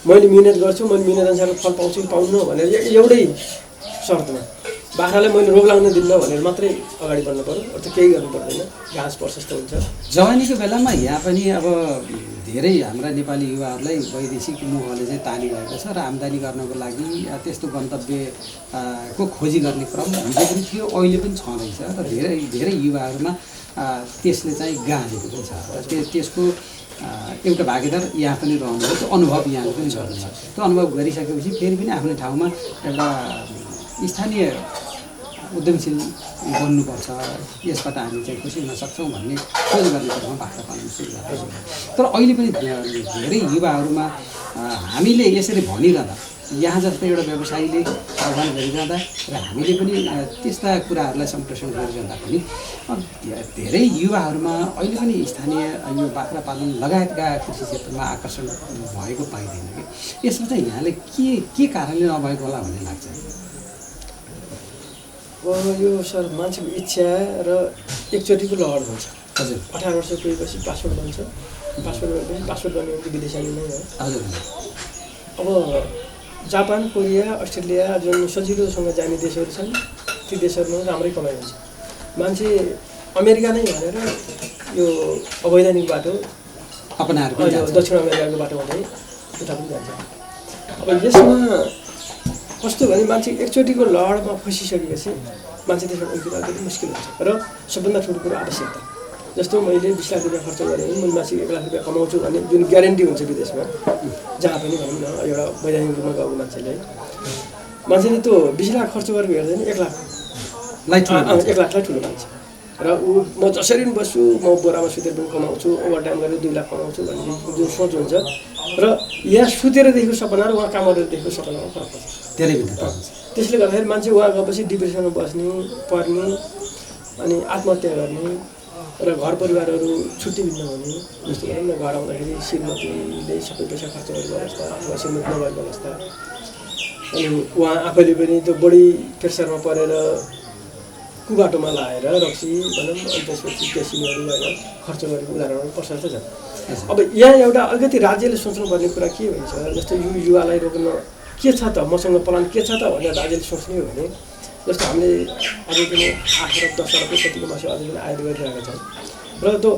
मैले मिहिनेत गर्छु, मैले मिहिनेत अनुसारको फल पाउँछु कि पाउनु भनेर एउटै शर्तमा बाख्रालाई मैले रोग लाग्न दिन्न भनेर मात्रै अगाडि बढ्नु पर्यो अरू केही गर्नु पर्दैन घाँस प्रशस्त हुन्छ जवानीको बेलामा यहाँ पनि अब धेरै हाम्रा नेपाली युवाहरूलाई वैदेशिक मोहले चाहिँ तानी भएको छ र आम्दानी गर्नको लागि त्यस्तो गन्तव्यको खोजी गर्ने क्रम हिजो पनि थियो अहिले पनि छँदैछ र धेरै धेरै युवाहरूमा त्यसले चाहिँ गाँजेको पनि छ र त्यसको एउटा भागीदार यहाँ पनि रहनुहुन्छ त्यो अनुभव यहाँ पनि गर्नुहुन्छ त्यो अनुभव गरिसकेपछि फेरि पनि आफ्नो ठाउँमा एउटा स्थानीय उद्यमशील बन्नुपर्छ यसबाट हामी चाहिँ खुसी हुन सक्छौँ भन्ने खोज गर्ने क्रममा बाख्रा पालन सुरु गरेको छ तर अहिले पनि धेरै युवाहरूमा हामीले यसरी भनिरहँदा यहाँ जस्तो एउटा व्यवसायीले आह्वान गरिरहँदा र हामीले पनि त्यस्ता कुराहरूलाई सम्प्रेषण गरिरहँदा पनि धेरै युवाहरूमा अहिले पनि स्थानीय यो बाख्रा पालन लगायतका कृषि क्षेत्रमा आकर्षण भएको पाइँदैन कि यसमा चाहिँ यहाँले के कारणले नभएको होला भन्ने लाग्छ यो सर मान्छेको इच्छा र एकचोटिको लहर हुन्छ हजुर 18 वर्ष पुगेपछि पासपोर्ट बन्छ पासपोर्ट गरेपछि पासपोर्ट गर्ने भनेको विदेश जानु नै हो हजुर अब जापान कोरिया अस्ट्रेलिया जुन सजिलोसँग जाने देशहरू छन् ती देशहरूमा राम्रै कमाइ हुन्छ मान्छे अमेरिका नै भनेर यो अवैधानिक बाटो अपनाएर दक्षिण अमेरिकाको बाटो हुँदै उता पनि जान्छ अब यसमा कस्तो भने मान्छे एकचोटिको लहरमा फसिसकेपछि मान्छे त्यसबाट उम्किन अलिकति मुस्किल हुन्छ र सबभन्दा ठुलो कुरो आवश्यकता जस्तो मैले 20 लाख रुपियाँ खर्च गरेँ भने मैले मासिक 1 लाख रुपियाँ कमाउँछु भने जुन ग्यारेन्टी हुन्छ विदेशमा जहाँ पनि भनौँ न एउटा वैधानिक रूपमा गएको मान्छेले त्यो 20 लाख खर्च गरेको हेर्दैन 1 लाखलाई ठुलो मान्छे र म जसरी पनि बस्छु म बोरामा सुतेर पनि कमाउँछु ओभर टाइम गरेर 2 लाख कमाउँछु भन्ने जुन सोच हुन्छ र यहाँ सुतेर देखेको सपना र उहाँ काम गरेर देखेको सपनामा फरक पर्छ धेरै भिन्नता हुन्छ त्यसले गर्दाखेरि मान्छे उहाँ गएपछि डिप्रेसनमा बस्ने पर्ने अनि आत्महत्या गर्ने र घर परिवारहरू छुट्टी भिन्न हुने जस्तो भनौँ न घर आउँदाखेरि श्रीमतीले सबै पैसा खर्च गरेको अवस्था अथवा श्रीमती नभएको अवस्था अनि उहाँ आफैले पनि त्यो बढी प्रेसरमा परेर कुबाटोमा लाएर रक्सी भनौँ अनि त्यसपछि पेसिनहरू गरेर खर्च गरेको उदाहरणहरू प्रशस्त छन् अब यहाँ एउटा अलिकति राज्यले सोच्नुपर्ने कुरा के भन्छ जस्तो यो युवालाई रोक्न के छ त मसँग प्लान के छ त भनेर राज्यले सोच्ने हो भने जस्तो हामीले अझै पनि 8 अरब 10 अरब कतिको मासु अझै पनि आयात गरिरहेका छौँ र त्यो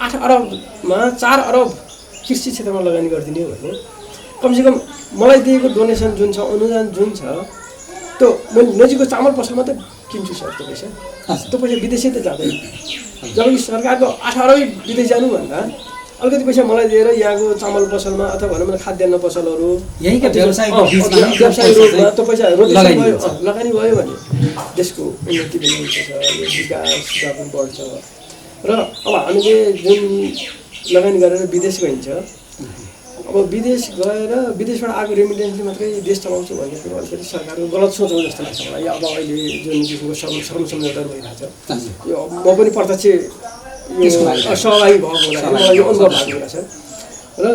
8 अरबमा 4 अरब कृषि क्षेत्रमा लगानी गरिदिने हो भने कमसेकम मलाई दिएको डोनेसन जुन छ अनुदान जुन छ त्यो मैले नजिकको चामल पसलमा त किन्छु सर त्यो पैसा विदेशै त जाँदैन जबकि सरकारको 8 अरबै विदेश जानुभन्दा अलिकति पैसा मलाई दिएर यहाँको चामल पसलमा अथवा भनौँ न खाद्यान्न पसलहरू यहीँका व्यवसायको पैसा लगानी भयो भने देशको उन्नति पनि हुन्छ विकास पनि बढ्छ र अब हामीले जुन लगानी गरेर विदेश गइन्छ अब विदेश गएर विदेशबाट आएको रेमिटेन्सले मात्रै देश चलाउँछु भन्ने कुरो अलिकति सरकारको गलत सोच हो जस्तो लाग्छ मलाई अब अहिले जुन किसिमको श्रम सम्झौताहरू भइरहेको छ यो म पनि प्रत्यक्ष सहभागी भएको मलाई यो अनुभव भएको कुरा छ र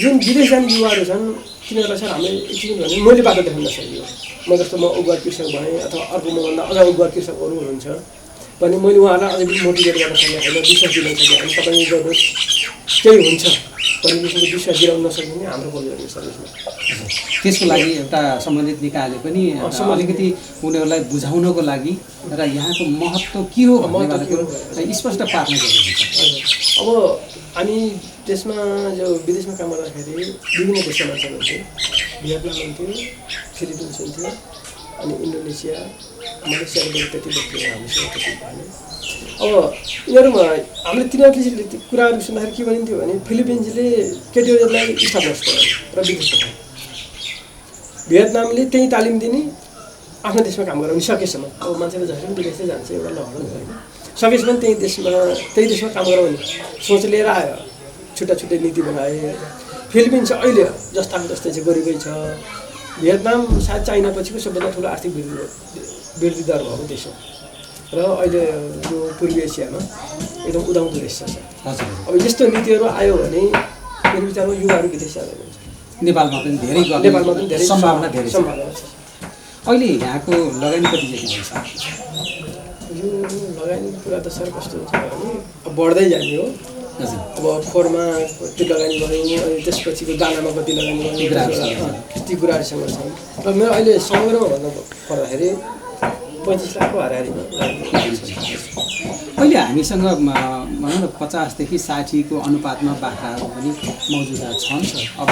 जुन विदेश जाने युवाहरू छन् तिनीहरूलाई सर हामीले एकछिन भने मैले बाटो देखाउन नसकियो म जस्तो म उग्र कृषक भएँ अथवा अर्को मभन्दा अझ उग्र कृषकहरू हुनुहुन्छ भने मैले उहाँहरूलाई अझै पनि मोटिभेट गर्न सकेँ होइन विश्वास दिलाउन सकेँ अनि तपाईँ गर्नुहोस् केही हुन्छ भन्ने किसिमको विश्वास दिलाउन नसक्यो भने हाम्रो बोल्नु गर्ने सर यसमा त्यसको लागि एउटा सम्बन्धित निकायले पनि अलिकति उनीहरूलाई बुझाउनको लागि र यहाँको महत्त्व के हो भन्ने कुरो स्पष्ट पार्न जरुरी छ अब हामी त्यसमा जो विदेशमा काम गर्दाखेरि विभिन्न देशका मान्छेहरू हुन्थ्यो भियतनाम हुन्थ्यो फिलिपिन्स हुन्थ्यो अनि इन्डोनेसिया मलेसियाको पनि त्यति देखियो हामीसँग त्यति भएन अब यिनीहरूमा हामीले तिनीहरूले कुराहरू सुन्दाखेरि के भनिन्थ्यो भने फिलिपिन्सले केटीहरूलाई स्टाफ नर्स गरायो र विदेश पठायो भियतनामले त्यही तालिम दिने आफ्नो देशमा काम गराउने सकेसम्म अब मान्छेले जसरी पनि विदेशै जान्छ एउटा लहर होइन सकेसम्म त्यही देशमा काम गराउने सोच लिएर आयो छुट्टा छुट्टै नीति बनाए फिलिपिन्स अहिले जस्ताको जस्तै चाहिँ गरिबै छ भियतनाम सायद चाइना पछिको सबभन्दा ठुलो आर्थिक वृद्धि दर भएको देश हो र अहिले यो पूर्वी एसियामा एकदम उदाउँदो देश छ अब यस्तो नीतिहरू आयो भने मेरो विचारमा युवाहरू विदेश जाँदैन नेपालमा पनि धेरै सम्भावना धेरै छ अहिले यहाँको लगानी कति जति छ यो लगानीको कुरा त सर कस्तो हुन्छ भने अब बढ्दै जाने हो अब फोहोरमा कति लगानी भयो अनि त्यसपछिको दानामा कति लगानी भयो ती कुराहरूसँग छ र मेरो अहिले समग्रमा भन्नु पर्दाखेरि 35 लाखको हाराहारीमा अहिले हामीसँग भनौँ न 50 देखि 60 को अनुपातमा बाख्राहरू पनि मौजुदा छन्। अब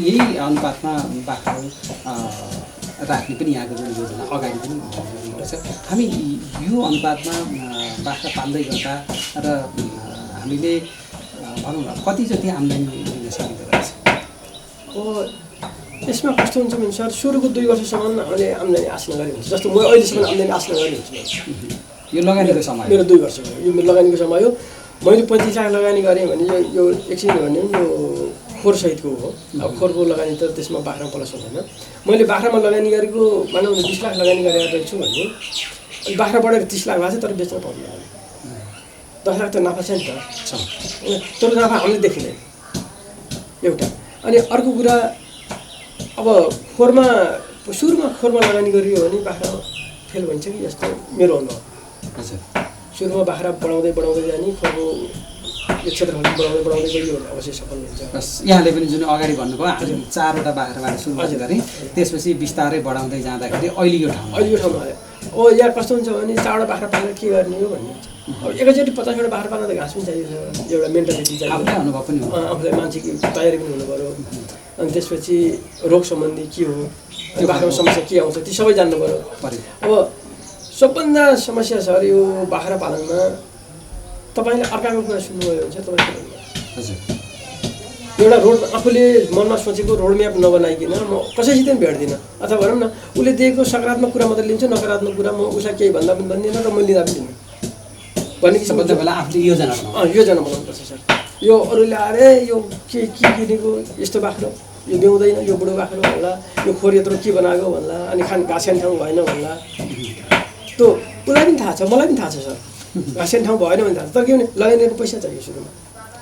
यही अनुपातमा बाख्राहरू राख्ने पनि यहाँको जुन योजना अगाडि पनि भएको छ। हामी यो अनुपातमा बाख्रा पाल्दै गर्दा र हामीले भनौँ न कति जति आम्दानी लिन सकिँदो रहेछ? यसमा कस्तो हुन्छ भने सर सुरुको 2 वर्षसम्म हामीले आम्दानी आश नगरी हुन्छ। जस्तो म अहिलेसम्म आम्दानी आश नगरी हुन्छ। यो लगानीको समय मेरो 2 वर्ष हो, यो लगानीको समय हो। मैले 35 लाख लगानी गरेँ भने यो एकछिन भने यो खोरसहितको हो। अब खोरको लगानी त त्यसमा बाख्रामा प्लस हुँदैन। मैले बाख्रामा लगानी गरेको मानौँ 20 लाख लगानी गरेको छु भने बाख्रा बढेर 30 लाख भएको छ, तर बेच्न पाउँदैन। 10 लाख त नाफा छ नि त, तर नाफा हामीले देखिँदैन एउटा। अनि अर्को कुरा अब सुरुमा खोरमा लगानी गरियो भने बाख्रा फेल भइन्छ कि जस्तो मेरो अनुभव। सुरुमा बाख्रा बढाउँदै जाने खोरको यो क्षेत्रफल बढाउँदै गइयो भने अवश्य सफल हुन्छ। यहाँले पनि जुन अगाडि भन्नुभयो हामी 4वटा बाख्राबाट सुरुवात गरेँ, त्यसपछि बिस्तारै बढाउँदै जाँदाखेरि अहिले यो ठाउँमा आयो। यहाँ कस्तो हुन्छ भने 4वटा बाख्रा पालेर के गर्ने हो भन्ने हुन्छ। अब एकैचोटि 50वटा बाख्रा पाल्दा त घाँस पनि चाहिन्छ, एउटा मेन्टालिटी चाहिन्छ, आफ्नै अनुभव पनि हो, आफूलाई मान्छेको तयारी पनि हुनु पऱ्यो। अनि त्यसपछि रोग सम्बन्धी के हो, बाख्राको समस्या के आउँछ ती सबै जान्नु पऱ्यो। अब सबभन्दा समस्या छ यो बाख्रा पालनमा, तपाईँले अर्काको कुरा सुन्नुभयो भने चाहिँ तपाईँ एउटा रोड आफूले मनमा सोचेको रोडम्याप नबनाइकन म कसैसित पनि भेट्दिनँ, अथवा भनौँ न उसले दिएको सकारात्मक कुरा मात्रै लिन्छु, नकारात्मक कुरा म उसलाई केही भन्दा पनि भन्दिनँ र म लिँदा पनि दिन्नँ भन्ने किसिमको बेला आफूले योजना बनाउनुपर्छ सर। यो अरूले आएर यो के किनेको यस्तो बाख्रो, यो देउँदैन, यो बुढो बाख्रो भन्ला, यो खोर यत्रो के बनाएको भन्ला, अनि घाँस खाने ठाउँ भएन भन्ला। त्यो उसलाई पनि थाहा छ, मलाई पनि थाहा छ सर, घाँस खाने ठाउँ भएन भने थाहा छ। तर के भने लगाइदिएको पैसा चाहियो सुरुमा।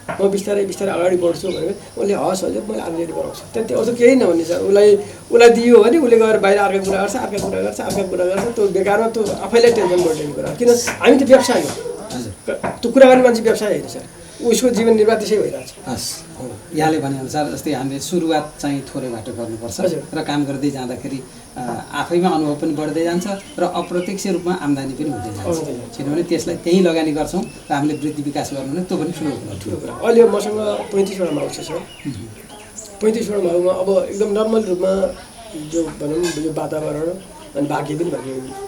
म बिस्तारै अगाडि बढ्छु भने उसले हस् हजुर मैले अलरेडी बनाउँछु, त्यति अरू केही नभन्ने सर। उसलाई दियो भने उसले गएर बाहिर अर्को कुरा गर्छ, त्यो बेकारमा त्यो आफैलाई टेन्सन बढ्ने कुरा। किन हामी त व्यवसाय हो, त्यो कुरा गर्ने मान्छे व्यवसाय होइन सर, उसको जीवन निर्वाह त्यसै भइरहेछ। हस्, यहाँले भनेअनुसार जस्तै हामीले सुरुवात चाहिँ थोरैबाट गर्नुपर्छ र काम गर्दै जाँदाखेरि आफैमा अनुभव पनि बढ्दै जान्छ र अप्रत्यक्ष रूपमा आम्दानी पनि हुँदै जान्छ। किनभने त्यसलाई त्यहीँ लगानी गर्छौँ र हामीले वृद्धि विकास गर्नु भने त्यो पनि ठुलो कुरा। अहिले मसँग 35वटा माउ छ सर। 35वटा माउमा अब एकदम नर्मल रूपमा जो भनौँ यो वातावरण अनि भाग्य पनि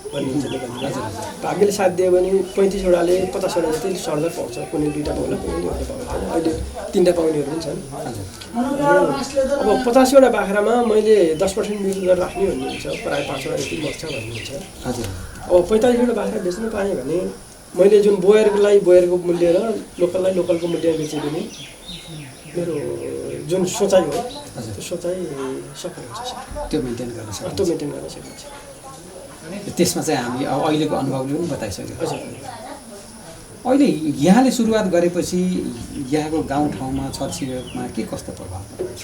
भन्नुहुन्छ नेपालीमा। भाग्यले साथ दियो भने 35वटाले 50वटा जति सर्दर पाउँछ, कुनै 2टा पाउला, कुनै 2टा पाउला, अहिले 3टा पाउनेहरू पनि छन्। अब 50वटा बाख्रामा मैले 10% बिक्री गरेर राख्ने भन्नुहुन्छ, प्रायः 5वटा जति मर्छ भन्नुहुन्छ। अब 45वटा बाख्रा बेच्न पाएँ भने मैले जुन बोयरको मूल्य र लोकलको मूल्य बेचे पनि मेरो जुन सोचाइ हो त्यो सोचाइ सफल हुन्छ सर। त्यो मेन्टेन गर्न सकिन्छ। त्यसमा चाहिँ हामी अब अहिलेको अनुभवले पनि बताइसक्यो। अहिले यहाँले सुरुवात गरेपछि यहाँको गाउँठाउँमा छरछिमेकमा के कस्तो प्रभाव पर्छ?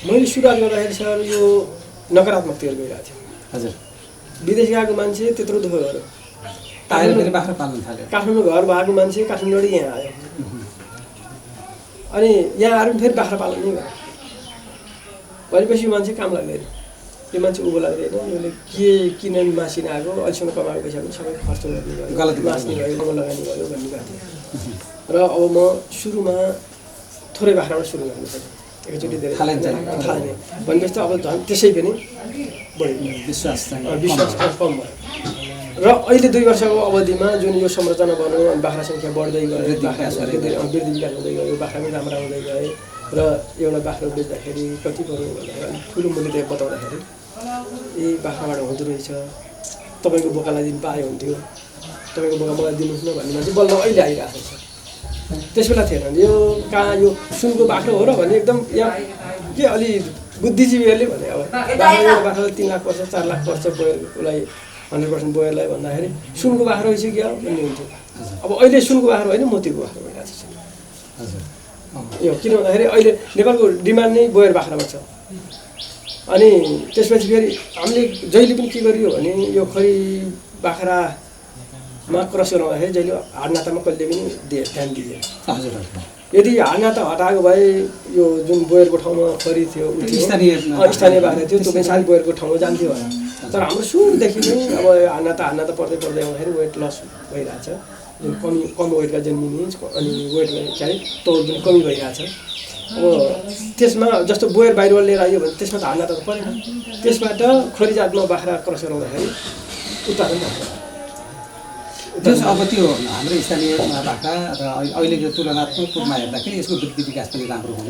मैले सुरुवात गर्दाखेरि सर यो नकारात्मकतिर गइरहेको थियो। हजुर, विदेश गएको मान्छे त्यत्रो दुःख गर्यो, आएर बाख्रा पाल्न थाल्यो। काठमाडौँ घर भएको मान्छे काठमाडौँबाट यहाँ आयो, अनि यहाँ आएर फेरि बाख्रा पालन नै भयो। भनेपछि यो मान्छे काम लाग्दैन, यो मान्छे उँभो लाग्दैन, यसले किन मासिन आएको, अहिलेसम्म कमाएको पैसा पनि सबै खर्च गर्ने भयो, गलत मास्ने भयो, लगानी भयो भन्ने गएको थियो। र अब म सुरुमा थोरै बाख्राबाट सुरु गर्नु पऱ्यो, एकचोटि धेरै थालेँ भनेपछि त अब झन् त्यसै पनि बढी विश्वास कम भयो। र अहिले 2 वर्षको अवधिमा जुन यो संरचना बन्यो, अनि बाख्रा सङ्ख्या बढ्दै गयो, वृद्धि विकास हुँदै गयो, बाख्रा पनि राम्रो हुँदै गए। र एउटा बाख्रा बेच्दाखेरि कति पऱ्यो भन्दाखेरि ठुलो मूल्य बताउँदाखेरि ए बाख्राबाट हुँदो रहेछ, तपाईँको बोकालाई दिन पाए हुन्थ्यो, तपाईँको बोका मलाई दिनुहोस् न भन्ने मान्छे बल्ल अहिले आइरहेको छ। त्यस बेला थिएन यो कहाँ यो सुनको बाख्रो हो र भन्ने एकदम यहाँ के अलि बुद्धिजीवीहरूले भने अब बाख्रालाई 3 लाख पर्छ, 4 लाख पर्छ बोयरलाई, 100% बोयरलाई भन्दाखेरि सुनको बाख्रो भइसक्यो भन्ने हुन्थ्यो। अब अहिले सुनको बाख्रो होइन, मोतीको बाख्रो भइरहेको छ। यो किन भन्दाखेरि अहिले नेपालको डिमान्ड नै बोयर बाख्रामा छ। अनि त्यसपछि फेरि हामीले जहिले पनि के गरियो भने यो खरी बाख्रामा क्रस गराउँदाखेरि जहिले हाडनातामा कहिले पनि ध्यान दिएन। यदि हाना त हटाएको भए यो जुन बोयरको ठाउँमा खरी थियो स्थानीय बाख्रा थियो त्यो पनि सारी बोयरको ठाउँमा जान्थ्यो होला तर हाम्रो सुरुदेखि नै अब हाना त पर्दै आउँदाखेरि वेट लस भइरहेछ जुन कम वेटका जन्मिने अनि वेट के अरे तौल पनि कमी भइरहेछ अब त्यसमा जस्तो बोयर बाहिर लिएर आयो भने त्यसमा त हाना त परेन त्यसबाट खरी जातमा बाख्रा क्रस गराउँदाखेरि उत्पादन अब त्यो हाम्रो स्थानीय बाख्रा र अहिलेको तुलनात्मक रूपमा हेर्दाखेरि यसको वृद्धि विकास पनि राम्रो हुने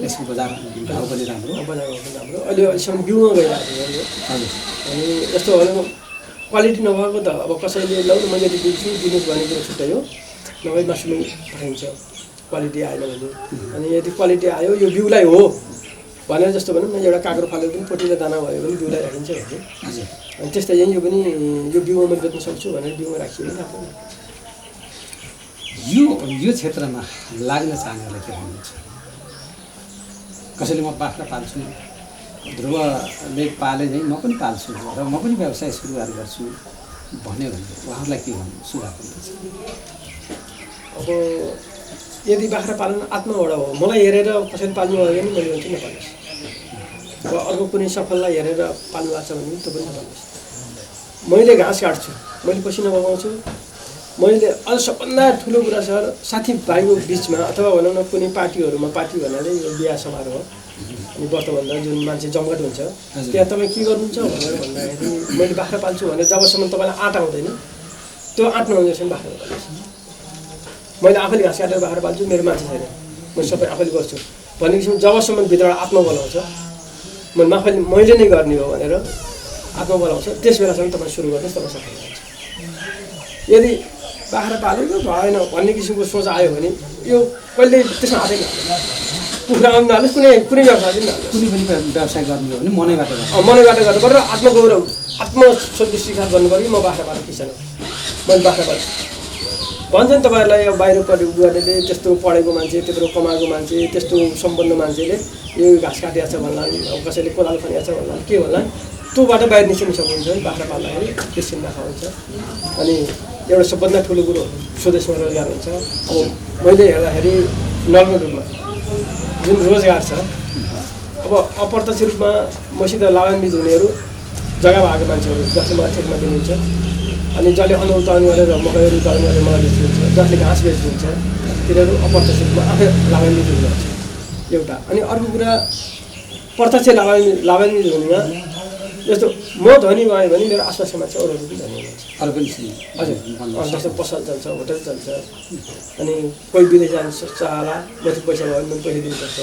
यसको बजार भाउ पनि राम्रो अहिले अहिलेसम्म बिउमा गइरहेको छ अनि यस्तो भने क्वालिटी नभएको त अब कसैले लौ मैले यति दिन्छु दिनुहोस् भन्ने कुरो छुट्टै हो नभए मासुमै पठाइन्छ क्वालिटी आएन भने अनि यदि क्वालिटी आयो यो बिउलाई हो भनेर जस्तो भनौँ न एउटा काँक्रो फालेर पनि पोटिलो दाना भयो भने बिउलाई राखिन्छ भने अनि त्यस्तै यही यो पनि यो बिउमा मैले बेच्न सक्छु भनेर बिउमा राखियो भने आफ्नो यो क्षेत्रमा लाग्न चाहनेलाई के भन्नुहुन्छ कसैले म बाख्रा पाल्छु ध्रुवले पाले नै म पनि पाल्छु र म पनि व्यवसाय सुरुवात गर्छु भन्यो भने उहाँहरूलाई के भन्नु सुझाव दिनुहुन्छ अब यदि बाख्रा पालन आत्मबाट हो मलाई हेरेर कसैले पाल्नु भयो भने मैले भन्छु नपाल्नुहोस् अब अर्को कुनै सफललाई हेरेर पाल्नु लाग्छ भने त्यो पनि नपाल्नुहोस् मैले घाँस काट्छु मैले पसिना बगाउँछु मैले अझ सबभन्दा ठुलो कुरा छ साथीभाइको बिचमा अथवा भनौँ न कुनै पार्टीहरूमा पार्टी भन्नाले यो बिहा समारोह अनि व्रतबन्ध जुन मान्छे जमघट हुन्छ त्यहाँ तपाईँ के गर्नुहुन्छ भनेर भन्दाखेरि मैले बाख्रा पाल्छु भने जबसम्म तपाईँलाई आँट आउँदैन त्यो आँट नहुँदैछ भने बाख्रा पाल्नुहोस् मैले आफैले घाँस काटेर बाख्रा पाल्छु मेरो मान्छे छैन म सबै आफैले गर्छु भनेपछि जबसम्म भित्रबाट आत्मबल आउँछ मैले नै गर्ने हो भनेर आत्मबल आउँछ त्यस बेलासम्म तपाईँ सुरु गर्नुहोस् तपाईँ सफल हुन्छ यदि बाख्रा पालेको भएन भन्ने किसिमको सोच आयो भने यो कहिले त्यसमा हातै कुखुरा पनि नहाल्नुहोस् कुनै व्यवसाय पनि नहाल्नुहोस् कुनै पनि व्यवसाय गर्नु हो भने मनैबाट गर्नु पर्यो आत्मगौरव आत्मसन्तुष्टि साथ गर्नु पऱ्यो म बाख्रा पालेको किसान हो मैले बाख्रा पालेँ भन्छ नि तपाईँहरूलाई अब बाहिर गरेले त्यस्तो पढेको मान्छे त्यत्रो कमाएको मान्छे त्यस्तो सम्पन्न मान्छेले यो घाँस काटिएको छ भन्ला अब कसैले कोदाल खनिएको छ भन्ला के भन्ला त्योबाट बाहिर निस्किनु सक्नुहुन्छ है बाख्रा पाल्दाखेरि त्यसरी नाफा हुन्छ अनि एउटा सबभन्दा ठुलो कुरो स्वदेशमा रोजगार हुन्छ अब मैले हेर्दाखेरि नर्मल रूपमा जुन रोजगार छ अब अप्रत्यक्ष रूपमा मसित लाभान्वित हुनेहरू जग्गा भएको मान्छेहरू जसले मलाई ठेकमा दिनुहुन्छ अनि जसले अन्न उत्पादन गरेर मकैहरू उत्पादन गरेर मलाई बेच्नुहुन्छ जसले घाँस बेच्नुहुन्छ तिनीहरू अप्रत्यक्ष रूपमा आफै लाभान्वित हुनुहुन्छ एउटा अनि अर्को कुरा प्रत्यक्ष लाभान्वित हुनेमा जस्तो म धनी भएँ भने मेरो आसपासको मान्छे अरूहरू पनि धनी हुनुहुन्छ हजुर जस्तो पसल चल्छ होटल चल्छ अनि कोही विदेश जानु चाहला जति पैसा भयो भने पैसा दिनुपर्छ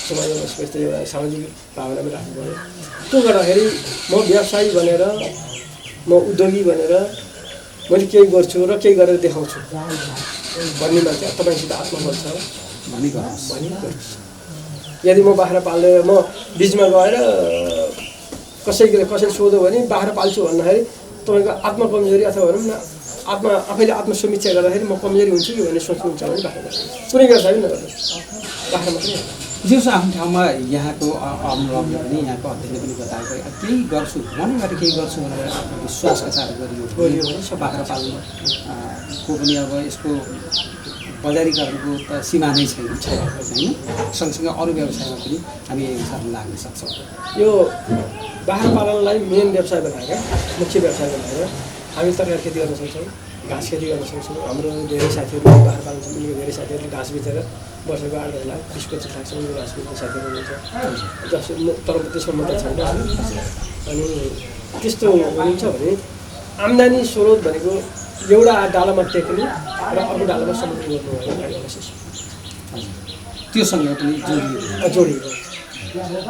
समाजमा यस्तो एउटा सामाजिक भावना पनि राख्नु पऱ्यो त्यो गर्दाखेरि म व्यवसायी भनेर म उद्योगी भनेर मैले केही गर्छु र केही गरेर देखाउँछु भन्ने मान्छे तपाईँसित आत्मबल छ भनी गर्नुहोस् यदि म बाख्रा पालेर म बिचमा गएर कसैले सोध्यो भने बाख्रा पाल्छु भन्दाखेरि तपाईँको आत्मकमजोरी अथवा भनौँ न आफैले आत्मसमीक्षा गर्दाखेरि म कमजोरी हुन्छु कि भन्ने सोच्नुहुन्छ भने बाख्रा कुनै व्यवसाय पनि नगर्नुहोस् बाख्रा मात्रै दिउँसो आफ्नो ठाउँमा यहाँको अनुभवले पनि यहाँको अध्ययनले पनि बताएको केही गर्छु मनैबाट केही गर्छु भनेर विश्वासका साथ गरियो भने बाख्रा पाल्नुको पनि अब यसको बजारीकरणको त सीमा नै छैन होइन सँगसँगै अरू व्यवसायमा पनि हामी हिसाबले लाग्न सक्छौँ यो बाख्रा पालनलाई मेन व्यवसाय बनाएर मुख्य व्यवसाय बनाएर हामी तरकारी खेती गर्न सक्छौँ घाँस खेती गर्न सक्छौँ हाम्रो धेरै साथीहरू बाख्रा पालन सक्छौँ धेरै साथीहरूले घाँस बेचेर वर्षको 8-10 लाख 20-25 लाखसम्म घाँस बेच्ने साथीहरू हुनुहुन्छ जस्तो तर त्यसमा मात्रै छैन अनि त्यस्तो हुन्छ भने आम्दानी स्रोत भनेको एउटा डालामा टेक्ने र अर्को डालामा समर्थन गर्नु त्योसँग पनि जोडिएको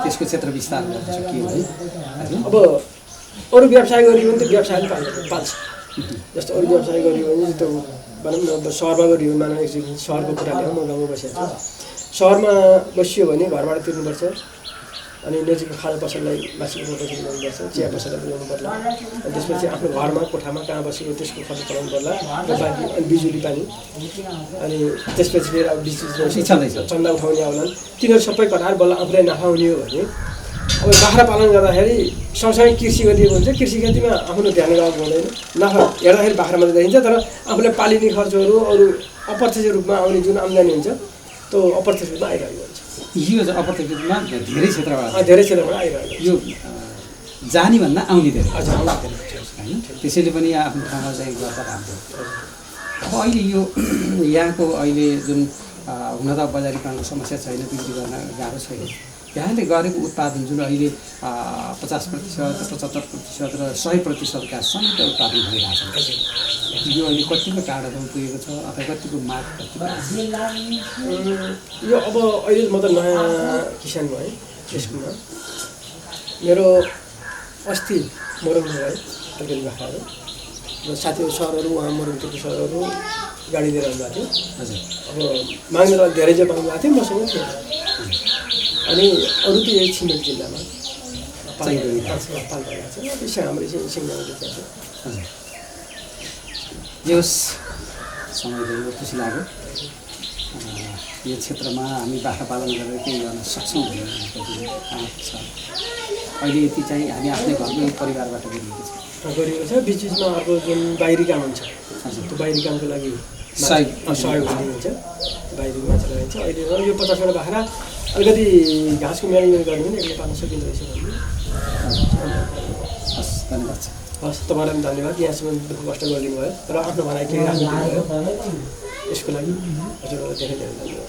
त्यसको क्षेत्र विस्तार गर्छ के हो है अब अरू व्यवसाय गरियो भने त व्यवसायले पाल्छ जस्तो अरू व्यवसाय गरियो भने त्यो भनौँ न अब सहरमा गरियो भने मानव एकचोटि सहरको कुरा ल्याउँ म गाउँमा बसेको छु सहरमा बसियो भने घरबाट तिर्नुपर्छ अनि नजिकको खाजा पसललाई मासिक पैसा दिनुपर्छ चिया पसललाई बुझाउनु पर्ला अनि त्यसपछि आफ्नो घरमा कोठामा कहाँ बसेको त्यसको खर्च चलाउनु पर्ला र बाँकी अनि बिजुली पानी अनि त्यसपछि फेरि अब चन्दा उठाउने आउलान् तिनीहरू सबै कटाएर बल्ल आफूलाई नाफा हुने हो भने अब बाख्रा पालन गर्दाखेरि सँगसँगै कृषि गरिएको हुन्छ कृषि खेतीमा आफ्नो ध्यान गएको हुँदैन नाफा हेर्दाखेरि बाख्रा मात्रै देखिन्छ तर आफूलाई पालिने खर्चहरू अरू अप्रत्यक्ष रूपमा आउने जुन आम्दानी हुन्छ त्यो अप्रत्यक्ष रूपमा आइरहेको हुन्छ। यो चाहिँ अप्रत्यक्ष रूपमा धेरै क्षेत्रबाट धेरै क्षेत्रबाट आइरहेको यो जाने भन्दा आउने धेरै हजुर होइन, त्यसैले पनि यहाँ आफ्नो ठाउँमा चाहिँ गर्दा राम्रो। अब अहिले यो यहाँको अहिले जुन हुन त बजारीकरणको समस्या छैन, बिक्री गर्न गाह्रो छैन, यहाँले गरेको उत्पादन जुन अहिले 50%, 75% र 100%का समेत उत्पादन भइरहेको छ, यो अहिले कतिको टाढासम्म पुगेको छ अथवा कतिको माग कतिको? यो अब अहिले म त नयाँ किसान भएँ स्कुलमा। मेरो अस्ति मोरङमा गएँ अलिकति बाख्राहरू र साथीहरू सरहरू उहाँ मोरङको सरहरू गाडी लिएर आउनुभएको थियो। हजुर, अब माग्नेर धेरै चाहिँ पाउनु भएको थियो, मसँग थियो। अनि अरू त यही छिमेक जिल्लामा पाल्पाको छ, हाम्रो सिङ्गामा छ। हजुर, यस समय गयो, खुसी लाग्यो। यो क्षेत्रमा हामी बाख्रा पालन गरेर केही गर्न सक्छौँ भन्ने आँट छ। अहिले यति चाहिँ हामी आफ्नै घरकै परिवारबाट गरिएको छ। बिच बिचमा अर्को जुन बाहिरी काम हुन्छ, त्यो बाहिरी कामको लागि सहयोग दिनुहुन्छ, बाहिरी माछा लगाइन्छ। अहिले यो 50वटा बाख्रा अलिकति घाँसको म्यानेजमेन्ट गर्नु पनि यसले पाल्न सकिँदो रहेछ भन्ने। हस्, धन्यवाद छ। हस्, तपाईँलाई पनि धन्यवाद, यहाँसम्म दुःख कष्ट गरिदिनु भयो र आफ्नो भनाइ केही राख्नु भयो यसको लागि हजुरलाई धेरै धेरै धन्यवाद।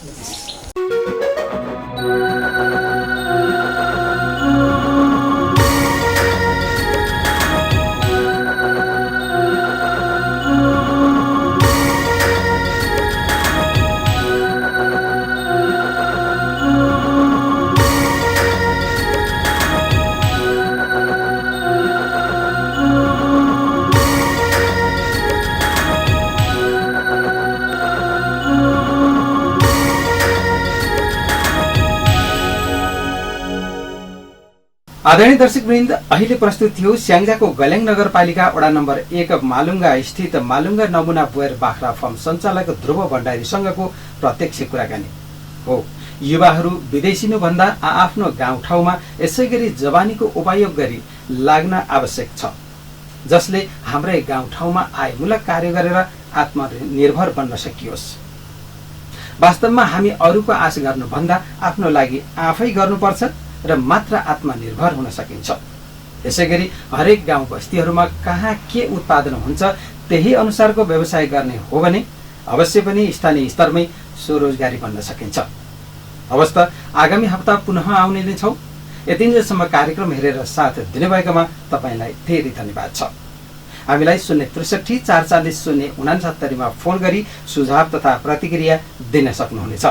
आदरणीय दर्शकवृन्द, अहिले प्रस्तुत थियो स्याङ्जाको गल्याङ नगरपालिका वडा नम्बर 1 मालुङ्गा स्थित मालुङ्गा नमुना बोयर बाख्रा फार्म सञ्चालक ध्रुव भण्डारीसँगको प्रत्यक्ष कुराकानी हो। युवाहरू विदेशिनुभन्दा आफ्नो गाउँठाउँमा यसै गरी जवानीको उपयोग गरी लाग्न आवश्यक छ, जसले हाम्रै गाउँठाउँमा आयमूलक कार्य गरेर आत्मनिर्भर बन्न सकियोस्। वास्तवमा हामी अरूको आश गर्नुभन्दा आफ्नो लागि आफै गर्नुपर्छ र मात्र आत्मनिर्भर हुन सकिन्छ। यसैगरी हरेक गाउँ बस्तीहरूमा कहाँ के उत्पादन हुन्छ त्यही अनुसारको व्यवसाय गर्ने हो भने अवश्य पनि स्थानीय स्तरमै स्वरोजगारी बन्न सकिन्छ। हवस् त, आगामी हप्ता पुनः आउने नै छौँ। यतिन्जेलसम्म कार्यक्रम हेरेर साथ दिनुभएकोमा तपाईँलाई धेरै धन्यवाद छ। हामीलाई 063 440 069 फोन गरी सुझाव तथा प्रतिक्रिया दिन सक्नुहुनेछ।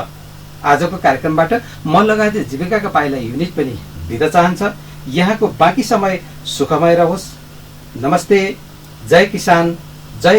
आजको कार्यक्रमबाट म लगायत जीविकाका पाइला युनिट पनि बिदा चाहन्छ। यहाँको बाँकी समय सुखमय रहोस्। नमस्ते, जय किसान, जय